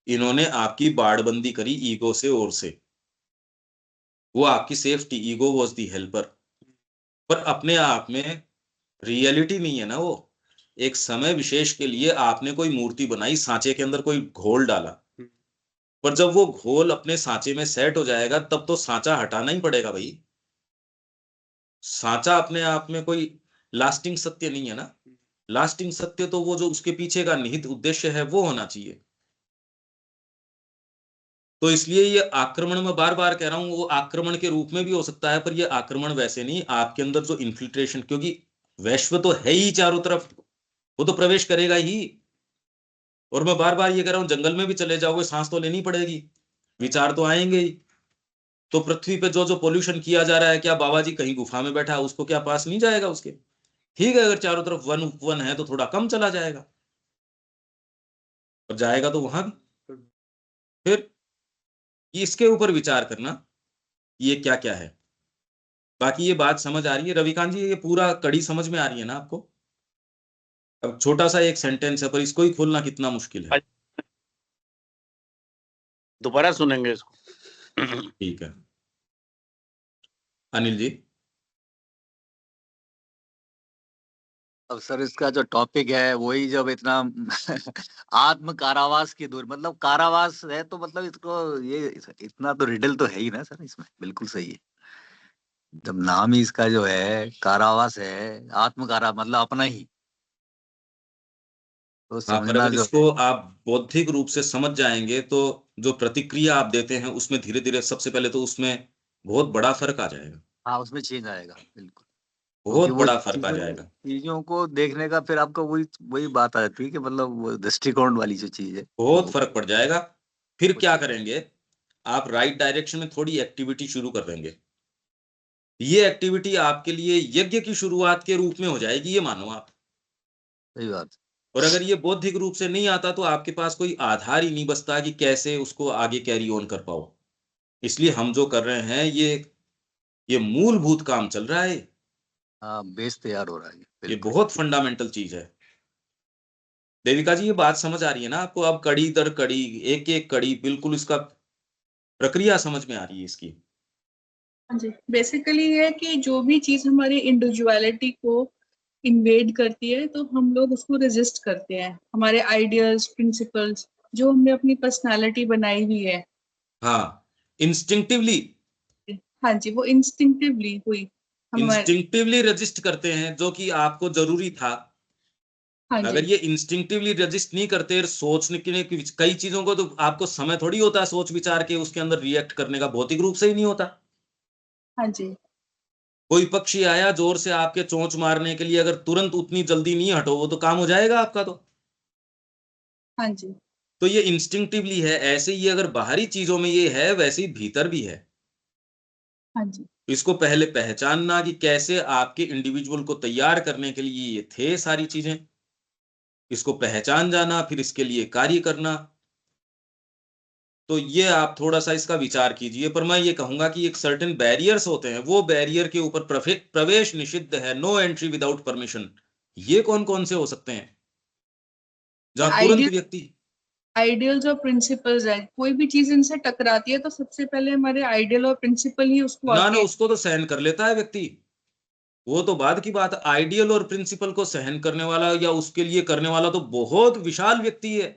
इन्होंने आपकी बाड़बंदी करी ईगो से और से। वो आपकी safety, ego was the helper. पर अपने आप में रियलिटी नहीं है ना वो। एक समय विशेष के लिए आपने कोई मूर्ति बनाई, सांचे के अंदर कोई घोल डाला, पर जब वो घोल अपने सांचे में सेट हो जाएगा तब तो सांचा हटाना ही पड़ेगा भाई। सांचा अपने आप में कोई लास्टिंग सत्य नहीं है ना। लास्टिंग सत्य तो वो जो उसके पीछे का निहित उद्देश्य है वो होना चाहिए। तो इसलिए ये आक्रमण में बार बार कह रहा हूं, वो आक्रमण के रूप में भी हो सकता है, पर ये आक्रमण वैसे नहीं, आपके अंदर जो इन्फिल्ट्रेशन, क्योंकि वैश्व तो है ही चारों तरफ, वो तो प्रवेश करेगा ही। और मैं बार बार ये कह रहा हूं, जंगल में भी चले जाओगे सांस तो लेनी पड़ेगी, विचार तो आएंगे ही। तो पृथ्वी पे जो जो पोल्यूशन किया जा रहा है, क्या बाबा जी कहीं गुफा में बैठा है उसको क्या पास नहीं जाएगा उसके? ठीक है, अगर चारों तरफ वन वन है तो थोड़ा कम चला जाएगा, और जाएगा तो वहां भी। फिर इसके ऊपर विचार करना ये क्या क्या है। बाकी ये बात समझ आ रही है रविकांत जी? ये पूरा कड़ी समझ में आ रही है ना आपको? अब छोटा सा एक सेंटेंस है पर इसको ही खोलना कितना मुश्किल है। दोबारा सुनेंगे इसको। ठीक है अनिल जी। अब सर इसका जो टॉपिक है वही, जब इतना आत्म कारावास की दूर, मतलब कारावास है तो मतलब इसको ये इतना तो रिडल तो है ही ना सर इसमें, बिल्कुल सही है। जब नाम ही इसका जो है कारावास है, आत्म कारा मतलब अपना ही, तो हाँ पर समझना अगर जो इसको है। आप बौद्धिक रूप से समझ जाएंगे तो जो प्रतिक्रिया आप देते हैं उसमें धीरे धीरे सबसे पहले तो उसमें बहुत बड़ा फर्क आ जाएगा। हाँ, उसमें चेंज आएगा बिल्कुल, क्योंकि बहुत वो बड़ा फर्क आ चीजों जाएगा। चीजों को देखने का फिर आपको वही वही बात आ जाती है कि मतलब वो दृष्टिकोण वाली जो चीज है बहुत वो फर्क पड़ जाएगा। फिर वो क्या चेंज। करेंगे, आप राइट डायरेक्शन में थोड़ी एक्टिविटी शुरू कर देंगे। ये एक्टिविटी आपके लिए यज्ञ की शुरुआत के रूप में हो जाएगी, ये मानो आप। सही बात। और अगर ये बौद्धिक रूप से नहीं आता तो आपके पास कोई आधार ही नहीं बचता कि कैसे उसको आगे कैरी ऑन कर पाओ। इसलिए हम जो कर रहे हैं ये मूलभूत काम चल रहा है। हाँ, बेस तैयार हो रहा है ये बिल्कुल। बहुत फंडामेंटल चीज है। देविका जी ये बात समझ आ रही है ना आपको? अब कड़ी दर कड़ी, एक एक कड़ी बिल्कुल इसका प्रक्रिया समझ में आ रही है इसकी। हाँ जी, बेसिकली ये है कि जो भी चीज हमारी इंडिविजुअलिटी को इन्वेड करती है तो हम लोग उसको रेजिस्ट करते हैं। हमारे आइडियाज, प्रिंसिपल्स, जो हमने अपनी पर्सनालिटी बनाई हुई है, हाँ इंस्टिंक्टिवली, हाँ जी, वो इंस्टिंक्टिवली हुई हमारे। इंस्टिंक्टिवली रजिस्ट करते हैं जो कि आपको जरूरी था। हाँ जी, अगर ये इंस्टिंक्टिवली रजिस्ट नहीं करते, सोचने की कई चीजों को तो आपको समय थोड़ी होता है सोच विचार के उसके अंदर रिएक्ट करने का, भौतिक रूप से ही नहीं होता। हाँ जी, कोई पक्षी आया जोर से आपके चोंच मारने के लिए, अगर तुरंत उतनी जल्दी नहीं हटो वो तो काम हो जाएगा आपका। हाँ जी, तो ये इंस्टिंक्टिवली है। ऐसे ही अगर बाहरी चीजों में ये है, वैसे ही भीतर भी है। हाँ जी, इसको पहले पहचानना कि कैसे आपके इंडिविजुअल को तैयार करने के लिए ये थे सारी चीजें, इसको पहचान जाना, फिर इसके लिए कार्य करना। तो ये आप थोड़ा सा इसका विचार कीजिए। पर मैं ये कहूंगा कि एक सर्टेन बैरियर्स होते हैं, वो बैरियर के ऊपर प्रवेश निषिद्ध है, नो एंट्री विदाउट परमिशन। ये कौन कौन से हो सकते हैं जहां तुरंत आइडियल व्यक्ति, आइडियल्स और प्रिंसिपल्स है। कोई भी चीज इनसे टकराती है तो सबसे पहले हमारे आइडियल और प्रिंसिपल ही उसको ना ना आके। उसको तो सहन कर लेता है व्यक्ति, वो तो बाद की बात। आइडियल और प्रिंसिपल को सहन करने वाला या उसके लिए करने वाला तो बहुत विशाल व्यक्ति है।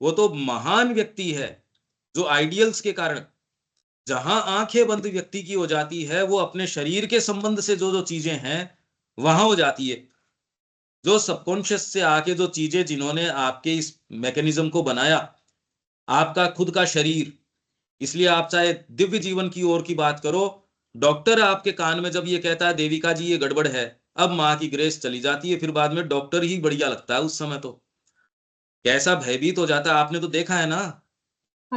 वो तो महान व्यक्ति है जो आइडियल्स के कारण, जहां आंखें बंद व्यक्ति की हो जाती है, वो अपने शरीर के संबंध से जो जो चीजें हैं वहां हो जाती है। जो सबकॉन्शियस से आके जो चीजें, जिन्होंने आपके इस मैकेनिज्म को बनाया, आपका खुद का शरीर। इसलिए आप चाहे दिव्य जीवन की ओर की बात करो, डॉक्टर आपके कान में जब ये कहता है देविका जी ये गड़बड़ है, अब माँ की ग्रेस चली जाती है, फिर बाद में डॉक्टर ही बढ़िया लगता है उस समय। तो कैसा भयभीत हो जाता है, आपने तो देखा है ना। हाँ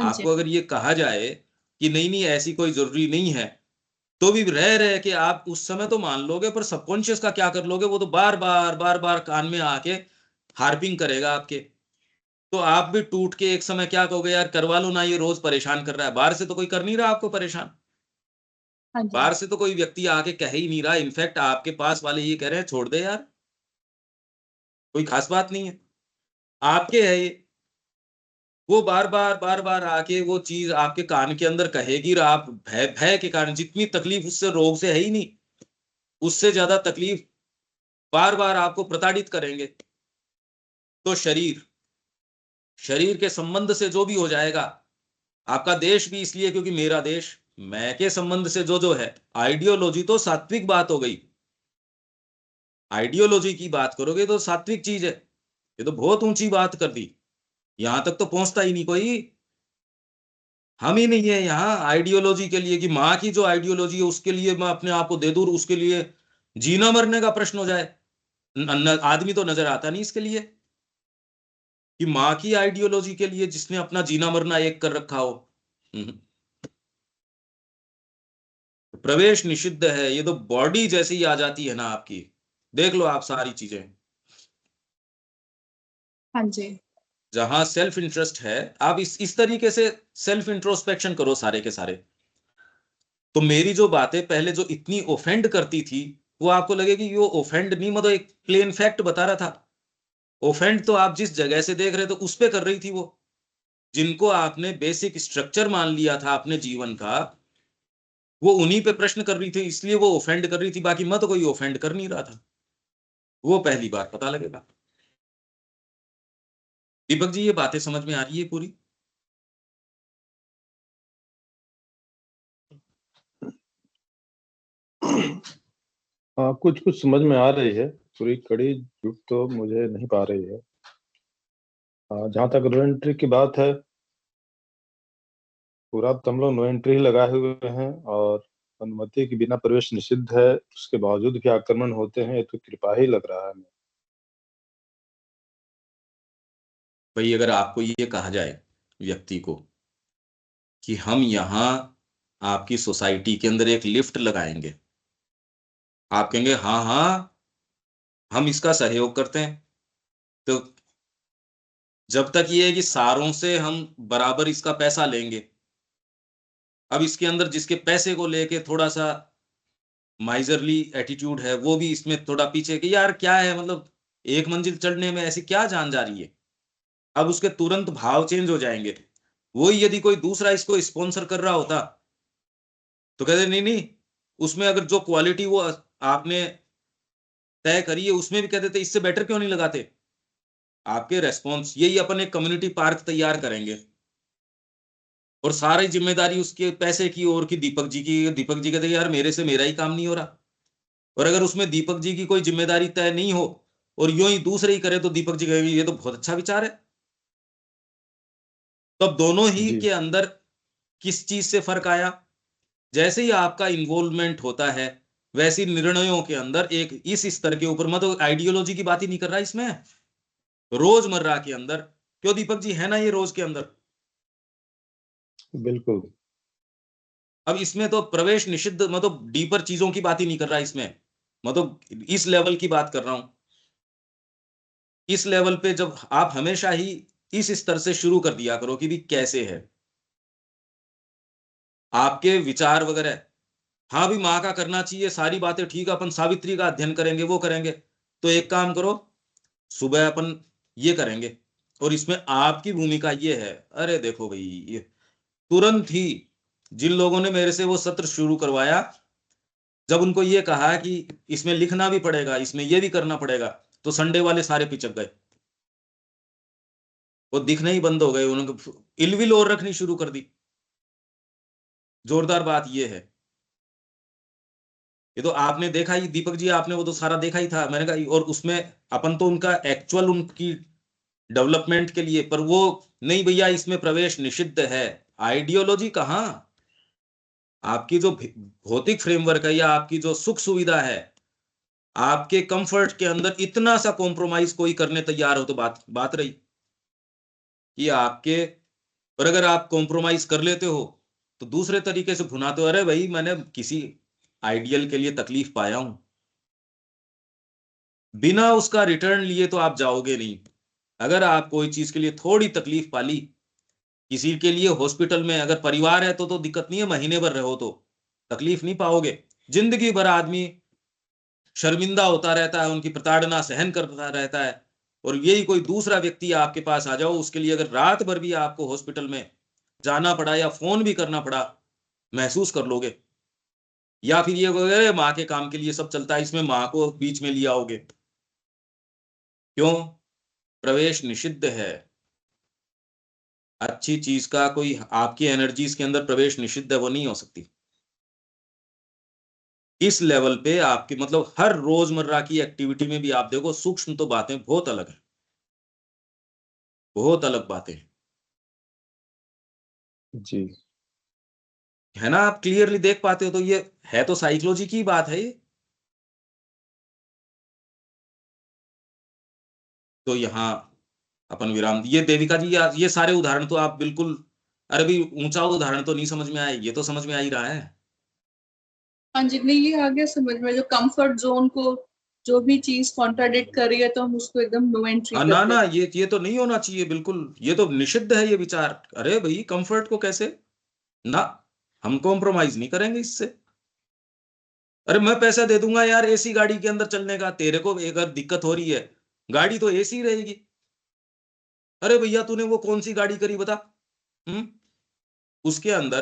जी, आपको अगर ये कहा जाए कि नहीं नहीं ऐसी कोई जरूरी नहीं है, तो भी रह रहे कि आप उस समय तो मान लोगे, पर सबकॉन्शियस का क्या कर लोगे? वो तो बार बार कान में आके हार्पिंग करेगा आपके। तो आप भी टूट के एक समय क्या कहोगे, यार करवा लो ना, ये रोज परेशान कर रहा है। बाहर से तो कोई कर नहीं रहा आपको परेशान, हाँ जी, बाहर से तो कोई व्यक्ति आके कह ही नहीं रहा। इनफैक्ट आपके पास वाले ये कह रहे हैं छोड़ दे यार, कोई खास बात नहीं है, आपके है ये। वो बार बार आके वो चीज आपके कान के अंदर कहेगी, और आप भय भय के कारण, जितनी तकलीफ उससे रोग से है ही नहीं, उससे ज्यादा तकलीफ बार बार आपको प्रताड़ित करेंगे। तो शरीर, शरीर के संबंध से जो भी हो जाएगा, आपका देश भी इसलिए क्योंकि मेरा देश, मैं के संबंध से जो जो है, आइडियोलॉजी तो सात्विक बात हो गई। आइडियोलॉजी की बात करोगे तो सात्विक चीज है, ये तो बहुत ऊंची बात कर दी। यहां तक तो पहुंचता ही नहीं कोई, हम ही नहीं है यहाँ आइडियोलॉजी के लिए कि माँ की जो आइडियोलॉजी है उसके लिए मैं अपने आप को दे दूं, उसके लिए जीना मरने का प्रश्न हो जाए। आदमी तो नजर आता नहीं इसके लिए कि माँ की आइडियोलॉजी के लिए जिसने अपना जीना मरना एक कर रखा हो। हम्म। प्रवेश निषिद्ध है, ये तो बॉडी जैसे ही आ जाती है ना आपकी, देख लो आप सारी चीजें। हाँ जी, जहां सेल्फ इंटरेस्ट है, आप इस तरीके से सेल्फ इंट्रोस्पेक्शन करो सारे के सारे। तो मेरी जो बातें पहले जो इतनी ओफेंड करती थी, वो आपको लगेगी वो ओफेंड नहीं, मतलब एक प्लेन फैक्ट बता रहा था। ओफेंड तो आप जिस जगह से देख रहे थे उस पे कर रही थी वो। जिनको आपने बेसिक स्ट्रक्चर मान लिया था अपने जीवन का, वो उन्हीं पे प्रश्न कर रही थी, इसलिए वो ऑफेंड कर रही थी, बाकी मत कोई ऑफेंड कर नहीं रहा था। वो पहली बार पता लगेगा। दीपक जी, ये बातें समझ में आ रही है पूरी? हाँ, कुछ कुछ समझ में आ रही है, पूरी कड़ी जुट तो मुझे नहीं पा रही है। जहाँ तक नो एंट्री की बात है, पूरा तो हम लोग नो एंट्री ही लगाए हुए हैं, और अनुमति के बिना प्रवेश निषिद्ध है, उसके बावजूद भी आक्रमण होते हैं, ये तो कृपा ही लग रहा है हमें। भाई, अगर आपको ये कहा जाए व्यक्ति को कि हम यहाँ आपकी सोसाइटी के अंदर एक लिफ्ट लगाएंगे, आप कहेंगे हाँ हाँ हम इसका सहयोग करते हैं। तो जब तक ये है कि सारों से हम बराबर इसका पैसा लेंगे, अब इसके अंदर जिसके पैसे को लेके थोड़ा सा माइजरली एटीट्यूड है, वो भी इसमें थोड़ा पीछे कि यार क्या है, मतलब एक मंजिल चढ़ने में ऐसी क्या जान जा रही है। अब उसके तुरंत भाव चेंज हो जाएंगे। वही यदि कोई दूसरा इसको स्पॉन्सर कर रहा होता तो कहते नहीं नहीं, उसमें अगर जो क्वालिटी वो आपने तय करी है उसमें भी कहते थे इससे बेटर क्यों नहीं लगाते। आपके रेस्पॉन्स यही, अपन एक कम्युनिटी पार्क तैयार करेंगे और सारी जिम्मेदारी उसके पैसे की और की दीपक जी की। दीपक जी कहते यार मेरे से मेरा ही काम नहीं हो रहा, और अगर उसमें दीपक जी की कोई जिम्मेदारी तय नहीं हो और यूं ही दूसरे ही करे तो दीपक जी कहेंगे ये तो बहुत अच्छा विचार है। तो अब दोनों ही जी के अंदर किस चीज से फर्क आया? जैसे ही आपका इन्वॉल्वमेंट होता है वैसी निर्णयों के अंदर एक इस स्तर के ऊपर, मैं तो आइडियोलॉजी की बात ही नहीं कर रहा इसमें, रोजमर्रा के अंदर। क्यों दीपक जी, है ना ये रोज के अंदर? बिल्कुल। अब इसमें तो प्रवेश निषिद्ध, मतलब डीपर चीजों की बात ही नहीं कर रहा इसमें, मतलब इस लेवल की बात कर रहा हूं। इस लेवल पे जब आप हमेशा ही इस स्तर से शुरू कर दिया करो कि भी कैसे है आपके विचार वगैरह। हाँ भी माँ का करना चाहिए, सारी बातें ठीक है, अपन सावित्री का अध्ययन करेंगे, वो करेंगे। तो एक काम करो, सुबह अपन ये करेंगे और इसमें आपकी भूमिका ये है। अरे देखो भाई, ये तुरंत ही जिन लोगों ने मेरे से वो सत्र शुरू करवाया, जब उनको ये कहा कि इसमें लिखना भी पड़ेगा, इसमें ये भी करना पड़ेगा, तो संडे वाले सारे पिचक गए, वो दिखने ही बंद हो गए, उन्होंने इलविल और रखनी शुरू कर दी। जोरदार बात ये है, ये तो आपने देखा ही दीपक जी, आपने वो तो सारा देखा ही था। मैंने कहा और उसमें अपन तो उनका एक्चुअल उनकी डेवलपमेंट के लिए, पर वो नहीं भैया इसमें प्रवेश निषिद्ध है। आइडियोलॉजी कहाँ, आपकी जो भौतिक फ्रेमवर्क है या आपकी जो सुख सुविधा है, आपके कंफर्ट के अंदर इतना सा कॉम्प्रोमाइज कोई करने तैयार हो तो बात बात रही कि आपके। और अगर आप कॉम्प्रोमाइज कर लेते हो तो दूसरे तरीके से भुनाते हो, अरे भाई मैंने किसी आइडियल के लिए तकलीफ पाया हूं, बिना उसका रिटर्न लिए तो आप जाओगे नहीं। अगर आप कोई चीज के लिए थोड़ी तकलीफ पाली, किसी के लिए हॉस्पिटल में अगर परिवार है तो दिक्कत नहीं है, महीने भर रहो तो तकलीफ नहीं पाओगे। जिंदगी भर आदमी शर्मिंदा होता रहता है, उनकी प्रताड़ना सहन करता रहता है। और यही कोई दूसरा व्यक्ति आपके पास आ जाओ, उसके लिए अगर रात भर भी आपको हॉस्पिटल में जाना पड़ा या फोन भी करना पड़ा, महसूस कर लोगे। या फिर ये कहोगे माँ के काम के लिए सब चलता है, इसमें माँ को बीच में लिया आओगे। क्यों? प्रवेश निषिद्ध है। अच्छी चीज का कोई आपकी एनर्जीज के अंदर प्रवेश निषिद्ध है, वो नहीं हो सकती। इस लेवल पे आपकी, मतलब हर रोजमर्रा की एक्टिविटी में भी आप देखो, सूक्ष्म तो बातें बहुत अलग है, बहुत अलग बातें हैं, जी है ना? आप क्लियरली देख पाते हो, तो ये है तो साइकोलॉजी की बात है ये। तो यहाँ अपन विराम, ये देविका जी, ये सारे उदाहरण तो आप बिल्कुल, अरे भी ऊंचा उदाहरण तो नहीं समझ में आए, ये तो समझ में आ ही रहा है। हाँ जी, नहीं ये आ गया समझ में। जो कंफर्ट जोन को जो भी चीज कॉन्ट्राडिक्ट कर रही है तो हम उसको एकदम नो एंट्री हाँ, कर ना ना, देते हैं। ये तो नहीं होना चाहिए बिल्कुल, ये तो निषिद्ध है ये विचार। अरे भाई कंफर्ट को कैसे, ना, हम कॉम्प्रोमाइज नहीं करेंगे इससे। अरे मैं पैसा दे दूंगा यार एसी गाड़ी के अंदर चलने का, तेरे को अगर दिक्कत हो रही है, गाड़ी तो एसी रहेगी। अरे भैया तूने वो कौन सी गाड़ी करी बता, उसके अंदर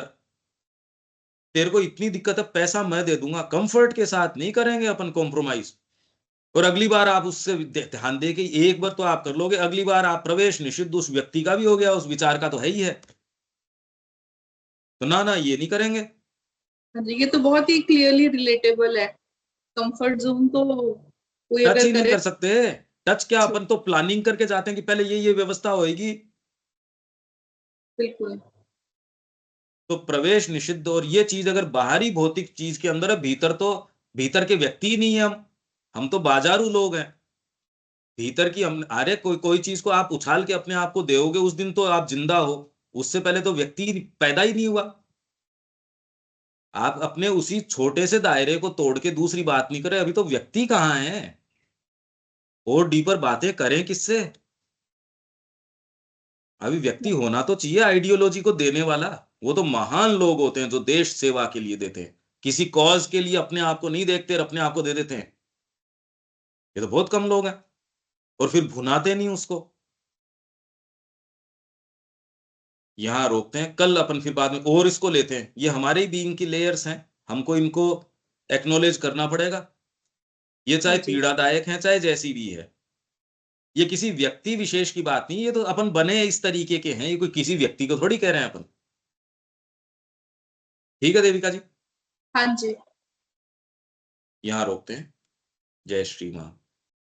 तेरे को इतनी दिक्कत है, पैसा मैं दे दूंगा, कंफर्ट के साथ नहीं करेंगे अपन कॉम्प्रोमाइज। और अगली बार आप उससे ध्यान दे के एक बार तो आप कर लोगे, अगली बार आप प्रवेश निषिद्ध उस व्यक्ति का भी हो गया, उस विचार का तो है ही है। तो ना ये नहीं करेंगे। हाँ जी, ये तो बहुत ही क्लियरली रिलेटेबल है। कंफर्ट जोन तो कोई टच अगर ही नहीं करे, कर सकते। टच क्या, अपन तो प्लानिंग करके जाते हैं कि पहले ये व्यवस्था होएगी। बिल्कुल। तो प्रवेश निषिद्ध, और ये चीज अगर बाहरी भौतिक चीज के अंदर है, भीतर तो भीतर के व्यक्ति ही नहीं है हम तो बाजारू लोग हैं। भीतर की हम, अरे कोई चीज को आप उछाल के अपने आप को दोगे, उस दिन तो आप जिंदा हो, उससे पहले तो व्यक्ति पैदा ही नहीं हुआ। आप अपने उसी छोटे से दायरे को तोड़ के दूसरी बात नहीं करें, अभी तो व्यक्ति कहाँ है, और डीपर बातें करें किससे। अभी व्यक्ति होना तो चाहिए आइडियोलॉजी को देने वाला। वो तो महान लोग होते हैं जो देश सेवा के लिए देते हैं, किसी कॉज के लिए अपने आप को नहीं देखते और अपने आप को दे देते हैं। ये तो बहुत कम लोग हैं, और फिर भुनाते नहीं उसको। यहां रोकते हैं, कल अपन फिर बाद में और इसको लेते हैं। ये हमारे बीइंग की लेयर्स हैं, हमको इनको एक्नॉलेज करना पड़ेगा। ये चाहे पीड़ादायक है, चाहे जैसी भी है। ये किसी व्यक्ति विशेष की बात नहीं, ये तो अपन बने इस तरीके के हैं, ये कोई किसी व्यक्ति को थोड़ी कह रहे हैं अपन। ठीक है देविका जी, हाँ जी। यहां रोकते हैं। जय श्री मां।